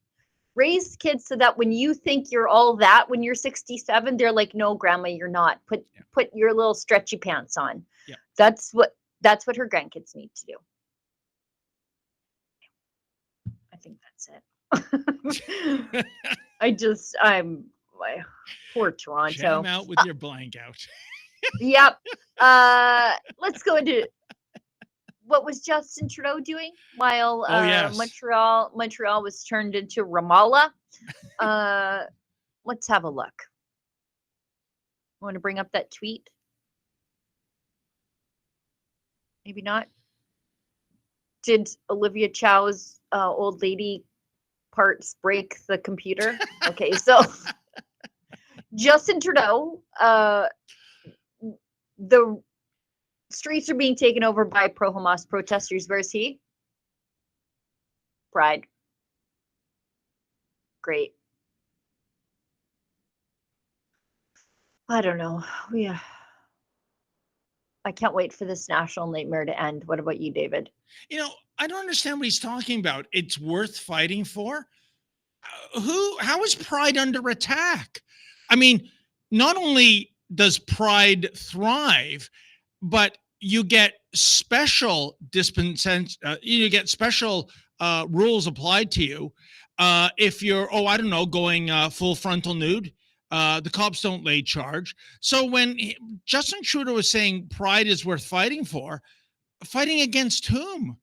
Raise kids so that when you think you're all that when you're 67, they're like, no, grandma, you're not. Put your little stretchy pants on.
Yeah.
That's what her grandkids need to do. I think that's it. Poor Toronto.
Jam out with your blank out.
Yep. Let's go into what was Justin Trudeau doing while
yes.
Montreal was turned into Ramallah. Let's have a look. Want to bring up that tweet? Maybe not. Did Olivia Chow's old lady parts break the computer? Okay, so Justin Trudeau, the streets are being taken over by pro-Hamas protesters. Where's he? Pride. Great. I don't know. I can't wait for this national nightmare to end. What about you, David?
I don't understand what he's talking about. It's worth fighting for. How is Pride under attack? I mean, not only does Pride thrive, but you get special rules applied to you if you're, going full frontal nude. The cops don't lay charge. So when Justin Trudeau is saying Pride is worth fighting for, fighting against whom?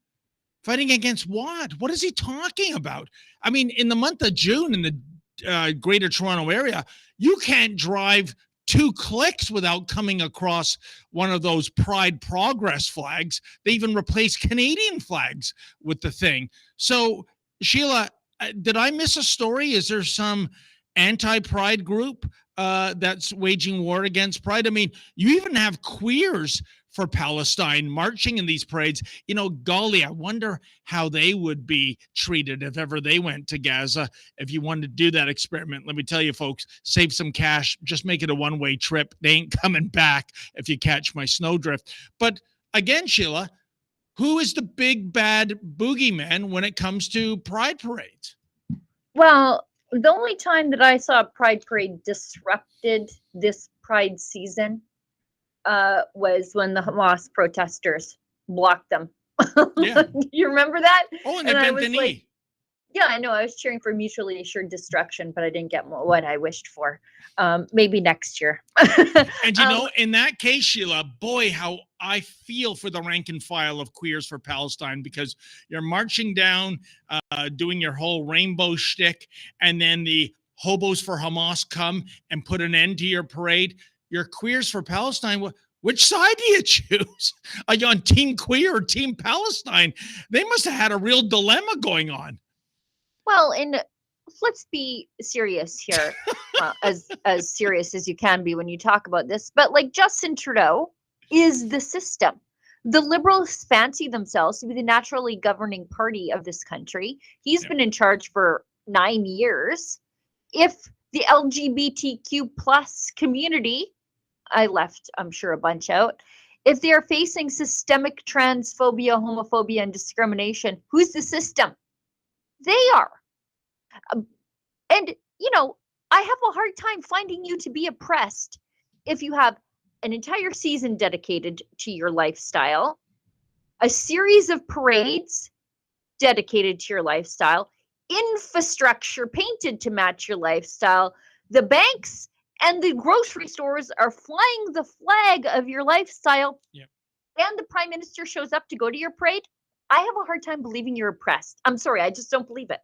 Fighting against what? What is he talking about? I mean, in the month of June in the Greater Toronto area, you can't drive 2 clicks without coming across one of those Pride Progress flags. They even replaced Canadian flags with the thing. So, Sheila, did I miss a story? Is there some anti-Pride group that's waging war against Pride? I mean, you even have queers for Palestine marching in these parades. Golly, I wonder how they would be treated if ever they went to Gaza. If you wanted to do that experiment, let me tell you, folks, save some cash. Just make it a one-way trip. They ain't coming back if you catch my snowdrift. But again, Sheila, who is the big bad boogeyman when it comes to pride parades?
Well, the only time that I saw a pride parade disrupted this pride season was when the Hamas protesters blocked them.
Yeah.
You remember that?
Oh, and they
And I
bent
was
the knee.
like, yeah, I know. I was cheering for mutually assured destruction, but I didn't get what I wished for. Maybe next year.
And you know, in that case, Sheila, boy, how I feel for the rank and file of Queers for Palestine, because you're marching down, doing your whole rainbow shtick, and then the hobos for Hamas come and put an end to your parade. Your Queers for Palestine, which side do you choose? Are you on Team Queer or Team Palestine? They must have had a real dilemma going on.
Well, and let's be serious here, as serious as you can be when you talk about this. But like Justin Trudeau is the system. The Liberals fancy themselves to be the naturally governing party of this country. He's been in charge for 9 years. If the LGBTQ plus community, I left, I'm sure, a bunch out. If they are facing systemic transphobia, homophobia, and discrimination, who's the system? They are. And, you know, I have a hard time finding you to be oppressed if you have an entire season dedicated to your lifestyle, a series of parades dedicated to your lifestyle, infrastructure painted to match your lifestyle, the banks and the grocery stores are flying the flag of your lifestyle, and the Prime Minister shows up to go to your parade. I have a hard time believing you're oppressed. I'm sorry, I just don't believe it.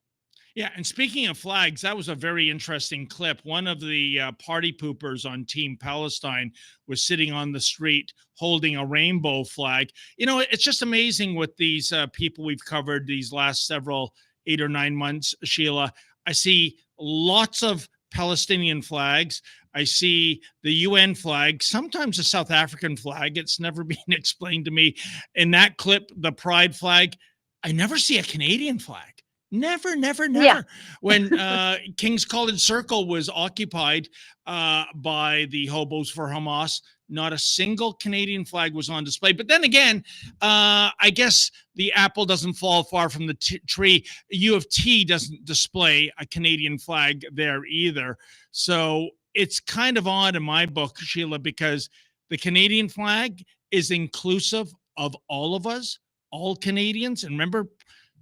Yeah, and speaking of flags, that was a very interesting clip. One of the party poopers on Team Palestine was sitting on the street holding a rainbow flag. You know, it's just amazing with these people we've covered these last several 8 or 9 months, Sheila. I see lots of Palestinian flags. I see the UN flag, sometimes a South African flag. It's never been explained to me. In that clip, the pride flag, I never see a Canadian flag. Never. Yeah. When King's College Circle was occupied by the hobos for Hamas, not a single Canadian flag was on display. But then again, I guess the apple doesn't fall far from the tree. U of T doesn't display a Canadian flag there either. So it's kind of odd in my book, Sheila, because the Canadian flag is inclusive of all of us, all Canadians. And remember,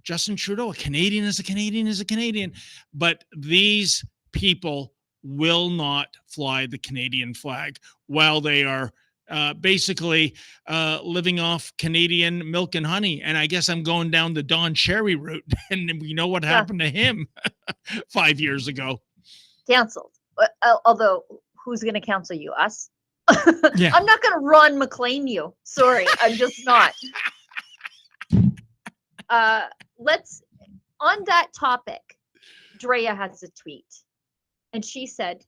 Justin Trudeau, a Canadian is a Canadian is a Canadian. But these people will not fly the Canadian flag while they are basically living off Canadian milk and honey. And I guess I'm going down the Don Cherry route. And we know what happened to him 5 years ago.
Canceled. Although, who's going to cancel you? Us?
Yeah.
I'm not going to Ron McLean you. Sorry, I'm just not. Let's, on that topic, Drea has a tweet. And she said,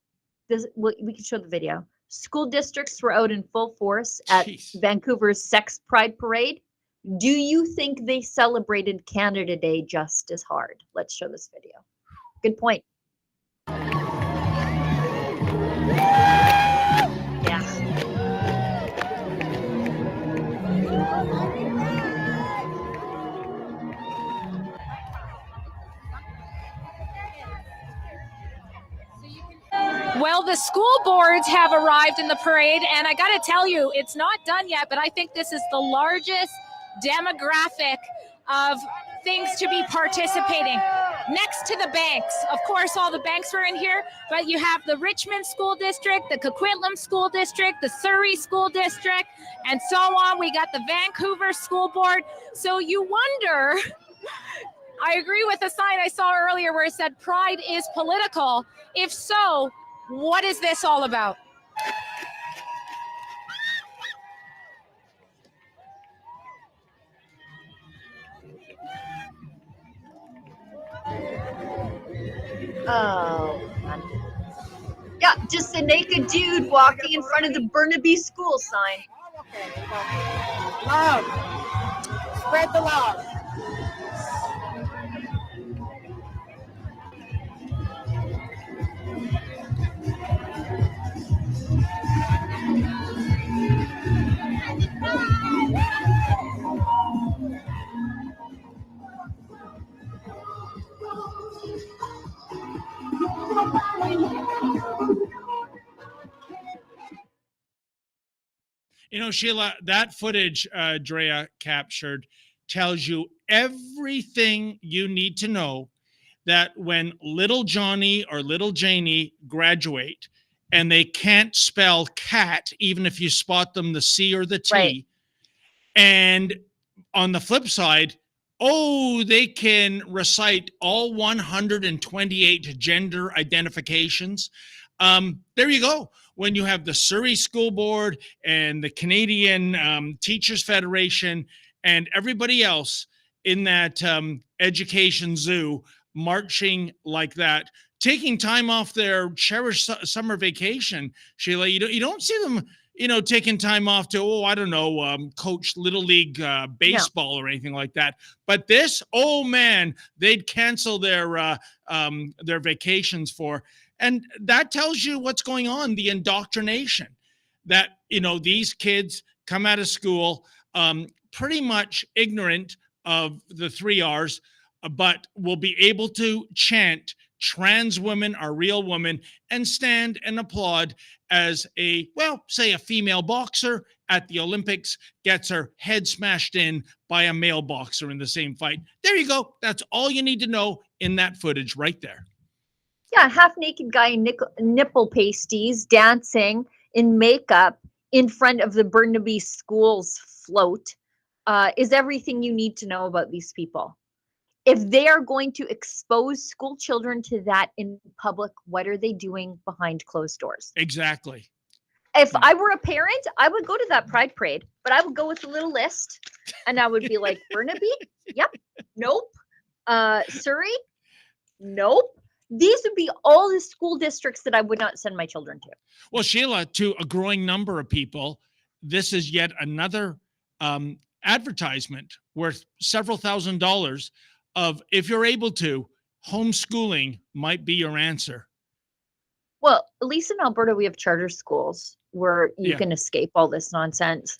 we can show the video. School districts were out in full force at Vancouver's Sex Pride Parade. Do you think they celebrated Canada Day just as hard? Let's show this video. Good point. Yeah.
Well, the school boards have arrived in the parade, and I got to tell you, it's not done yet, but I think this is the largest demographic of things to be participating. Next to the banks, of course, all the banks are in here, but you have the Richmond School District, the Coquitlam School District, the Surrey School District, and so on. We got the Vancouver School Board. So you wonder, I agree with the sign I saw earlier where it said pride is political. If so, what is this all about?
Oh, yeah, just a naked dude walking in front of the Burnaby school sign.
Love. Spread the love.
You know, Sheila, that footage Drea captured tells you everything you need to know, that when little Johnny or little Janie graduate and they can't spell cat, even if you spot them the C or the T,
Right.
and on the flip side, oh, they can recite all 128 gender identifications. There you go. When you have the Surrey School Board and the Canadian Teachers Federation and everybody else in that education zoo marching like that, taking time off their cherished summer vacation, Sheila, you don't see them, taking time off to, coach Little League baseball or anything like that. But this, oh man, they'd cancel their vacations for. And that tells you what's going on, the indoctrination that, these kids come out of school pretty much ignorant of the 3 R's, but will be able to chant trans women are real women and stand and applaud as say a female boxer at the Olympics gets her head smashed in by a male boxer in the same fight. There you go. That's all you need to know in that footage right there.
Yeah, half-naked guy in nipple pasties dancing in makeup in front of the Burnaby Schools float is everything you need to know about these people. If they are going to expose school children to that in public, what are they doing behind closed doors?
Exactly.
If I were a parent, I would go to that pride parade, but I would go with a little list and I would be like, Burnaby? Yep. Nope. Surrey? Nope. These would be all the school districts that I would not send my children to.
Well, Sheila, to a growing number of people, this is yet another advertisement worth several $1,000s of, if you're able to, homeschooling might be your answer.
Well, at least in Alberta, we have charter schools where you can escape all this nonsense.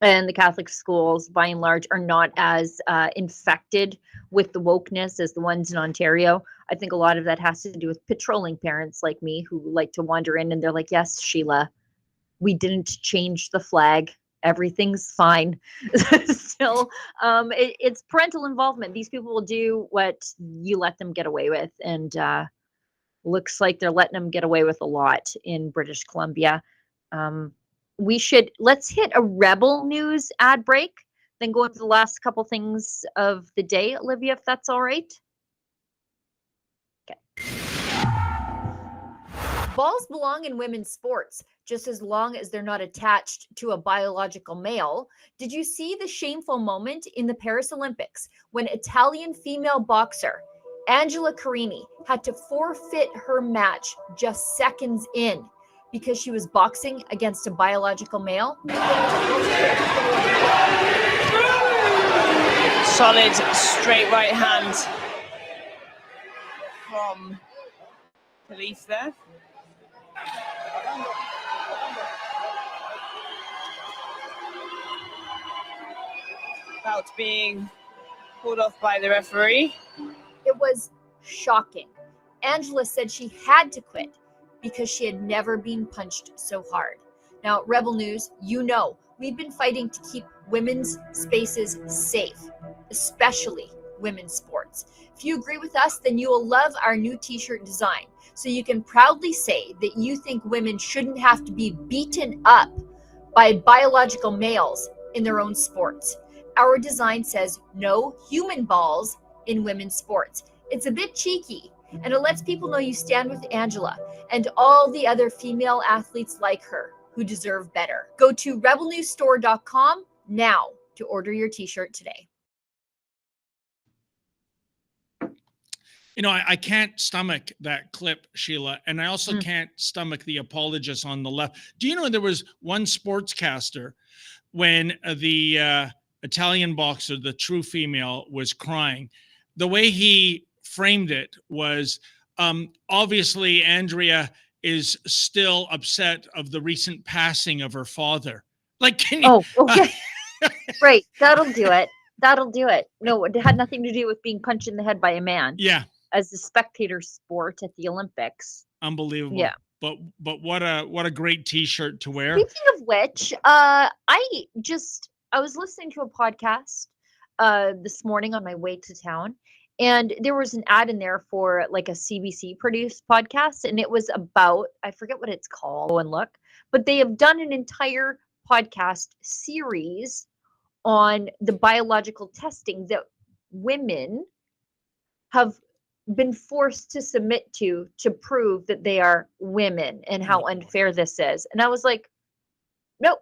And the Catholic schools, by and large, are not as infected with the wokeness as the ones in Ontario. I think a lot of that has to do with patrolling parents like me who like to wander in and they're like, yes, Sheila, we didn't change the flag. Everything's fine. So it's parental involvement. These people will do what you let them get away with. And looks like they're letting them get away with a lot in British Columbia. Let's hit a Rebel News ad break, then go into the last couple things of the day, Olivia, if that's all right. Okay. Balls belong in women's sports, just as long as they're not attached to a biological male. Did you see the shameful moment in the Paris Olympics when Italian female boxer Angela Carini had to forfeit her match just seconds in because she was boxing against a biological male?
Solid straight right hand from police there. About being pulled off by the referee.
It was shocking. Angela said she had to quit because she had never been punched so hard. Now, Rebel News, we've been fighting to keep women's spaces safe, especially women's sports. If you agree with us, then you will love our new t-shirt design. So you can proudly say that you think women shouldn't have to be beaten up by biological males in their own sports. Our design says no human balls in women's sports. It's a bit cheeky, and it lets people know you stand with Angela and all the other female athletes like her who deserve better. Go to rebelnewsstore.com now to order your t-shirt today.
I can't stomach that clip, Sheila, and I also can't stomach the apologists on the left. Do you know there was one sportscaster when the Italian boxer, the true female, was crying? The way he framed it was, obviously Andrea is still upset of the recent passing of her father. Like, can you?
Oh, okay. Right. That'll do it. No, it had nothing to do with being punched in the head by a man.
Yeah.
as a spectator sport at the Olympics.
Unbelievable.
Yeah.
But what a great T-shirt to wear.
Speaking of which, I was listening to a podcast this morning on my way to town, and there was an ad in there for like a CBC produced podcast, and it was about, I forget what it's called, go and look, but they have done an entire podcast series on the biological testing that women have been forced to submit to prove that they are women, and how unfair this is. And I was like, nope,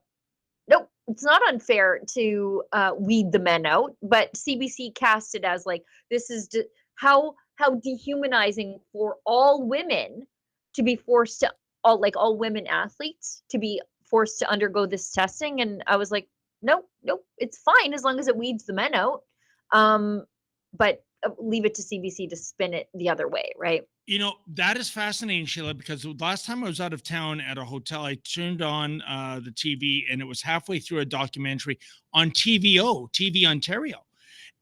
it's not unfair to weed the men out, but CBC cast it as like, this is how dehumanizing for all women to be forced to, all women athletes to be forced to undergo this testing. And I was like, nope, it's fine as long as it weeds the men out. But leave it to CBC to spin it the other way, right?
You know, that is fascinating, Sheila, because the last time I was out of town at a hotel, I turned on the TV, and it was halfway through a documentary on TV Ontario.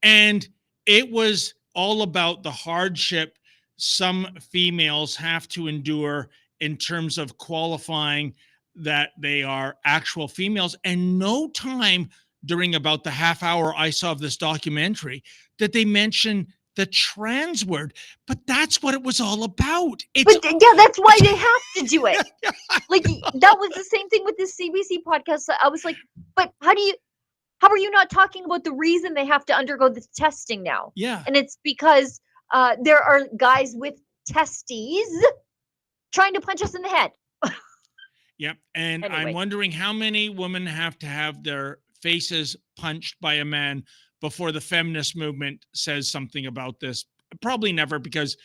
And it was all about the hardship some females have to endure in terms of qualifying that they are actual females. And no time during about the half hour I saw of this documentary that they mention the trans word, but that's what it was all about.
That's why they have to do it. Like, that was the same thing with this CBC podcast. I was like, but how are you not talking about the reason they have to undergo this testing now?
Yeah.
And it's because there are guys with testes trying to punch us in the head.
Yep. And
Anyway.
I'm wondering how many women have to have their faces punched by a man before the feminist movement says something about this. Probably never, because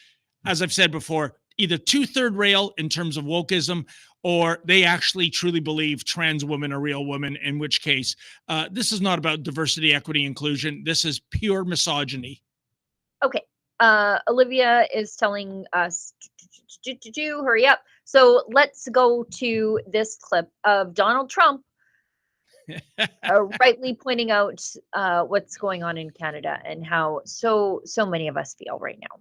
as I've said before, either 2/3 rail in terms of wokeism, or they actually truly believe trans women are real women, in which case this is not about diversity, equity, inclusion. This is pure misogyny.
Okay. Olivia is telling us to hurry up. So let's go to this clip of Donald Trump rightly pointing out what's going on in Canada and how so many of us feel right now.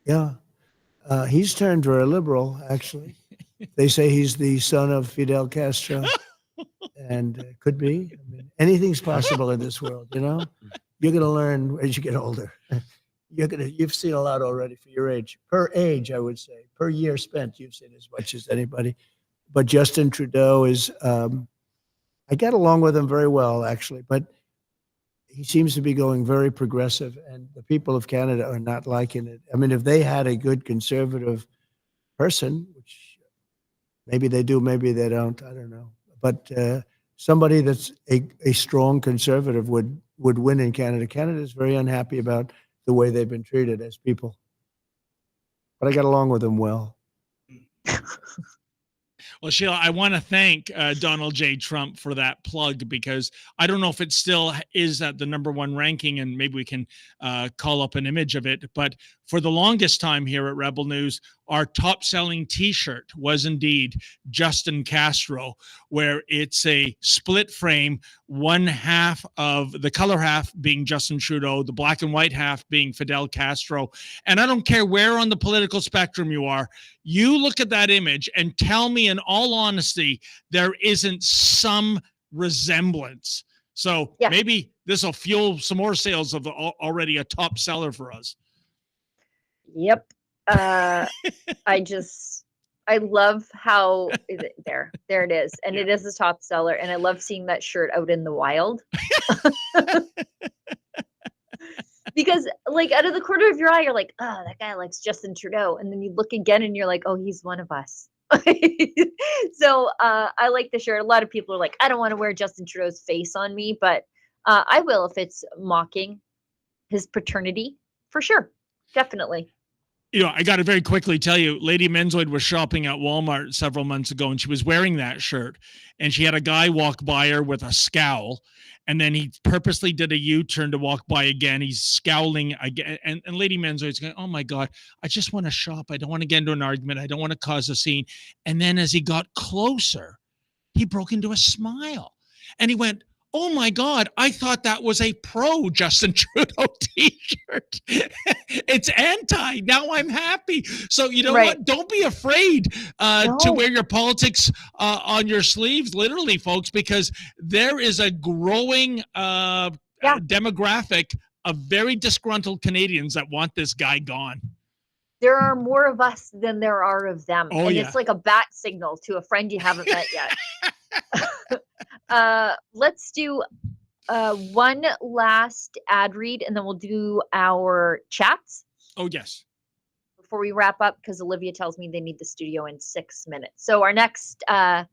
Yeah, he's turned very liberal, actually. They say he's the son of Fidel Castro, and could be. I mean, anything's possible in this world, you know? You're going to learn as you get older. You've seen a lot already for your age. Per age, I would say. Per year spent, you've seen as much as anybody. But Justin Trudeau is, I get along with him very well, actually, but he seems to be going very progressive, and the people of Canada are not liking it. I mean, if they had a good conservative person, which maybe they do, maybe they don't, I don't know. But somebody that's a strong conservative would win in Canada. Canada is very unhappy about the way they've been treated as people. But I got along with them well.
Well, Sheila, I want to thank Donald J. Trump for that plug, because I don't know if it still is at the #1 ranking, and maybe we can call up an image of it. But for the longest time here at Rebel News, our top-selling T-shirt was indeed Justin Castro, where it's a split frame, one half of the color half being Justin Trudeau, the black and white half being Fidel Castro. And I don't care where on the political spectrum you are, you look at that image and tell me in all honesty there isn't some resemblance. So maybe this will fuel some more sales of already a top seller for us.
Yep. I love how there it is. And it is a top seller. And I love seeing that shirt out in the wild. Because like out of the corner of your eye, you're like, oh, that guy likes Justin Trudeau. And then you look again and you're like, oh, he's one of us. So I like the shirt. A lot of people are like, I don't want to wear Justin Trudeau's face on me, but I will if it's mocking his paternity, for sure. Definitely.
You know, I got to very quickly tell you, Lady Menzoid was shopping at Walmart several months ago, and she was wearing that shirt, and she had a guy walk by her with a scowl, and then he purposely did a U-turn to walk by again. He's scowling again, and Lady Menzoid's going, oh my God, I just want to shop. I don't want to get into an argument. I don't want to cause a scene. And then as he got closer, he broke into a smile, and he went, oh my God, I thought that was a pro Justin Trudeau t-shirt. It's anti. Now I'm happy. So you know
Right.
what? Don't be afraid to
No.
wear your politics on your sleeves, literally, folks, because there is a growing demographic of very disgruntled Canadians that want this guy gone.
There are more of us than there are of them.
Oh,
and
yeah.
it's like a bat signal to a friend you haven't met yet. Let's do one last ad read, and then we'll do our chats
Oh, yes.
before we wrap up, because Olivia tells me they need the studio in 6 minutes. So our next ad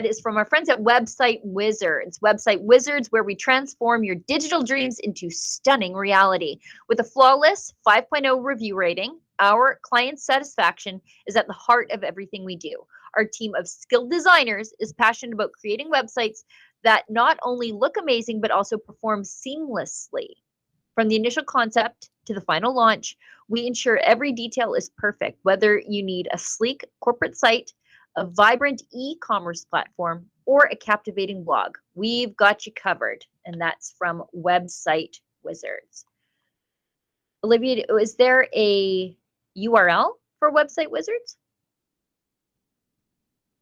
is from our friends at Website Wizards. Website Wizards, where we transform your digital dreams into stunning reality. With a flawless 5.0 review rating, our client satisfaction is at the heart of everything we do. Our team of skilled designers is passionate about creating websites that not only look amazing, but also perform seamlessly. From the initial concept to the final launch, we ensure every detail is perfect, whether you need a sleek corporate site, a vibrant e-commerce platform, or a captivating blog. We've got you covered, and that's from Website Wizards. Olivia, is there a URL for Website Wizards?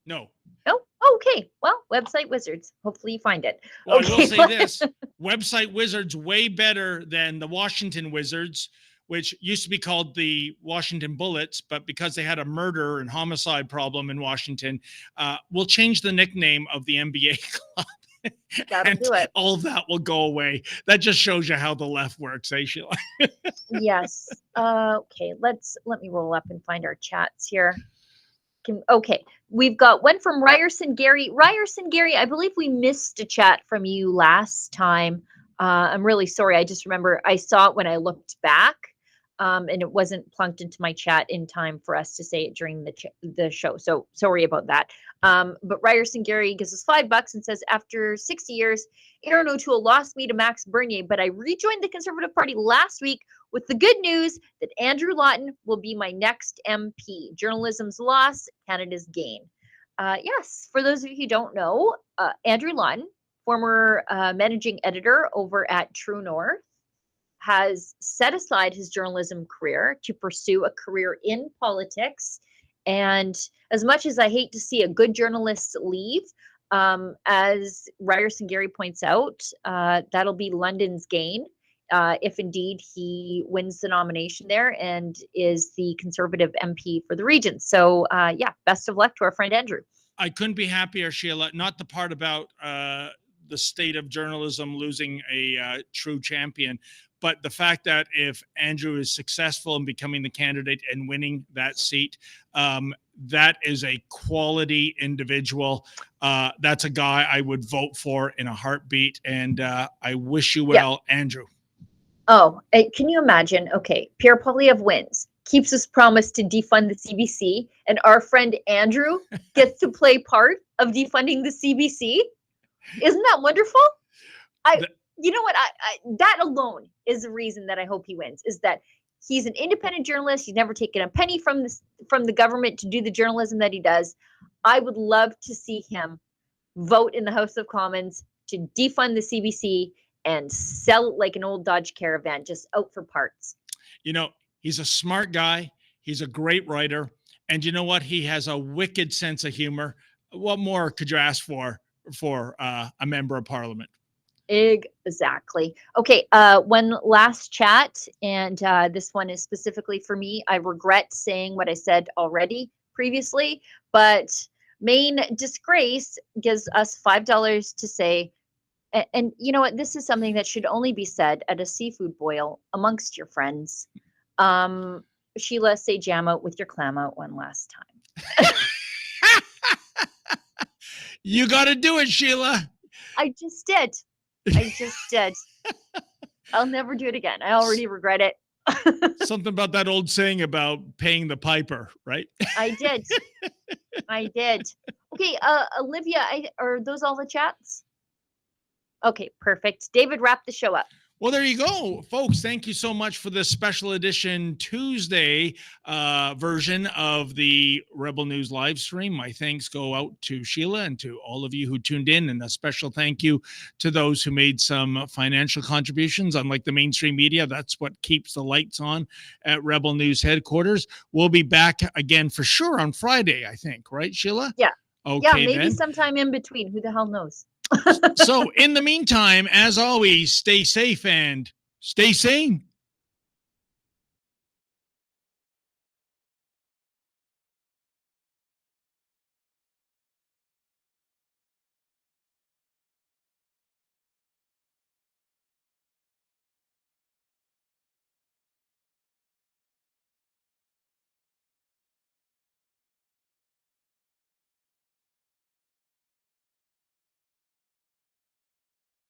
No.
No? Okay. Well, Website Wizards. Hopefully you find it.
Well,
okay.
I will say this. Website Wizards way better than the Washington Wizards, which used to be called the Washington Bullets, but because they had a murder and homicide problem in Washington, we'll change the nickname of the NBA club.
That'll do it.
All of that will go away. That just shows you how the left works, eh, Sheila?
Yes. Okay. Let me roll up and find our chats here. Okay. We've got one from Ryerson Gary. Ryerson Gary, I believe we missed a chat from you last time. I'm really sorry. I just remember I saw it when I looked back, and it wasn't plunked into my chat in time for us to say it during the show. So sorry about that. But Ryerson Gary gives us $5 and says, after 60 years, Aaron O'Toole lost me to Max Bernier, but I rejoined the Conservative Party last week with the good news that Andrew Lawton will be my next MP. Journalism's loss, Canada's gain. Yes, for those of you who don't know, Andrew Lawton, former managing editor over at True North, has set aside his journalism career to pursue a career in politics. And as much as I hate to see a good journalist leave, as Ryerson Gary points out, that'll be London's gain if indeed he wins the nomination there and is the Conservative MP for the region. So yeah, best of luck to our friend Andrew.
I couldn't be happier, Sheila. Not the part about the state of journalism losing a true champion, but the fact that if Andrew is successful in becoming the candidate and winning that seat, that is a quality individual. That's a guy I would vote for in a heartbeat. And I wish you well, Andrew.
Oh, can you imagine? Okay, Pierre Poilievre wins, keeps his promise to defund the CBC, and our friend Andrew gets to play part of defunding the CBC. Isn't that wonderful? You know what? That alone is the reason that I hope he wins, is that he's an independent journalist. He's never taken a penny from the government to do the journalism that he does. I would love to see him vote in the House of Commons to defund the CBC and sell it like an old Dodge Caravan, just out for parts.
You know, he's a smart guy. He's a great writer. And you know what? He has a wicked sense of humor. What more could you ask for a member of parliament?
Exactly. Okay, one last chat, and this one is specifically for me. I regret saying what I said already previously, but Main Disgrace gives us $5 to say, and you know what? This is something that should only be said at a seafood boil amongst your friends. Sheila, say jam out with your clam out one last time.
You got to do it, Sheila.
I just did. I'll never do it again. I already regret it.
Something about that old saying about paying the piper, right?
I did. Okay, Olivia, are those all the chats? Okay, perfect. David, wrap the show up.
Well, there you go, folks. Thank you so much for this special edition Tuesday version of the Rebel News live stream. My thanks go out to Sheila and to all of you who tuned in, and a special thank you to those who made some financial contributions. Unlike the mainstream media, that's what keeps the lights on at Rebel News headquarters. We'll be back again for sure on Friday, I think, right, Sheila?
Yeah.
Okay,
yeah, maybe
then.
sometime in between. Who the hell knows?
So in the meantime, as always, stay safe and stay sane.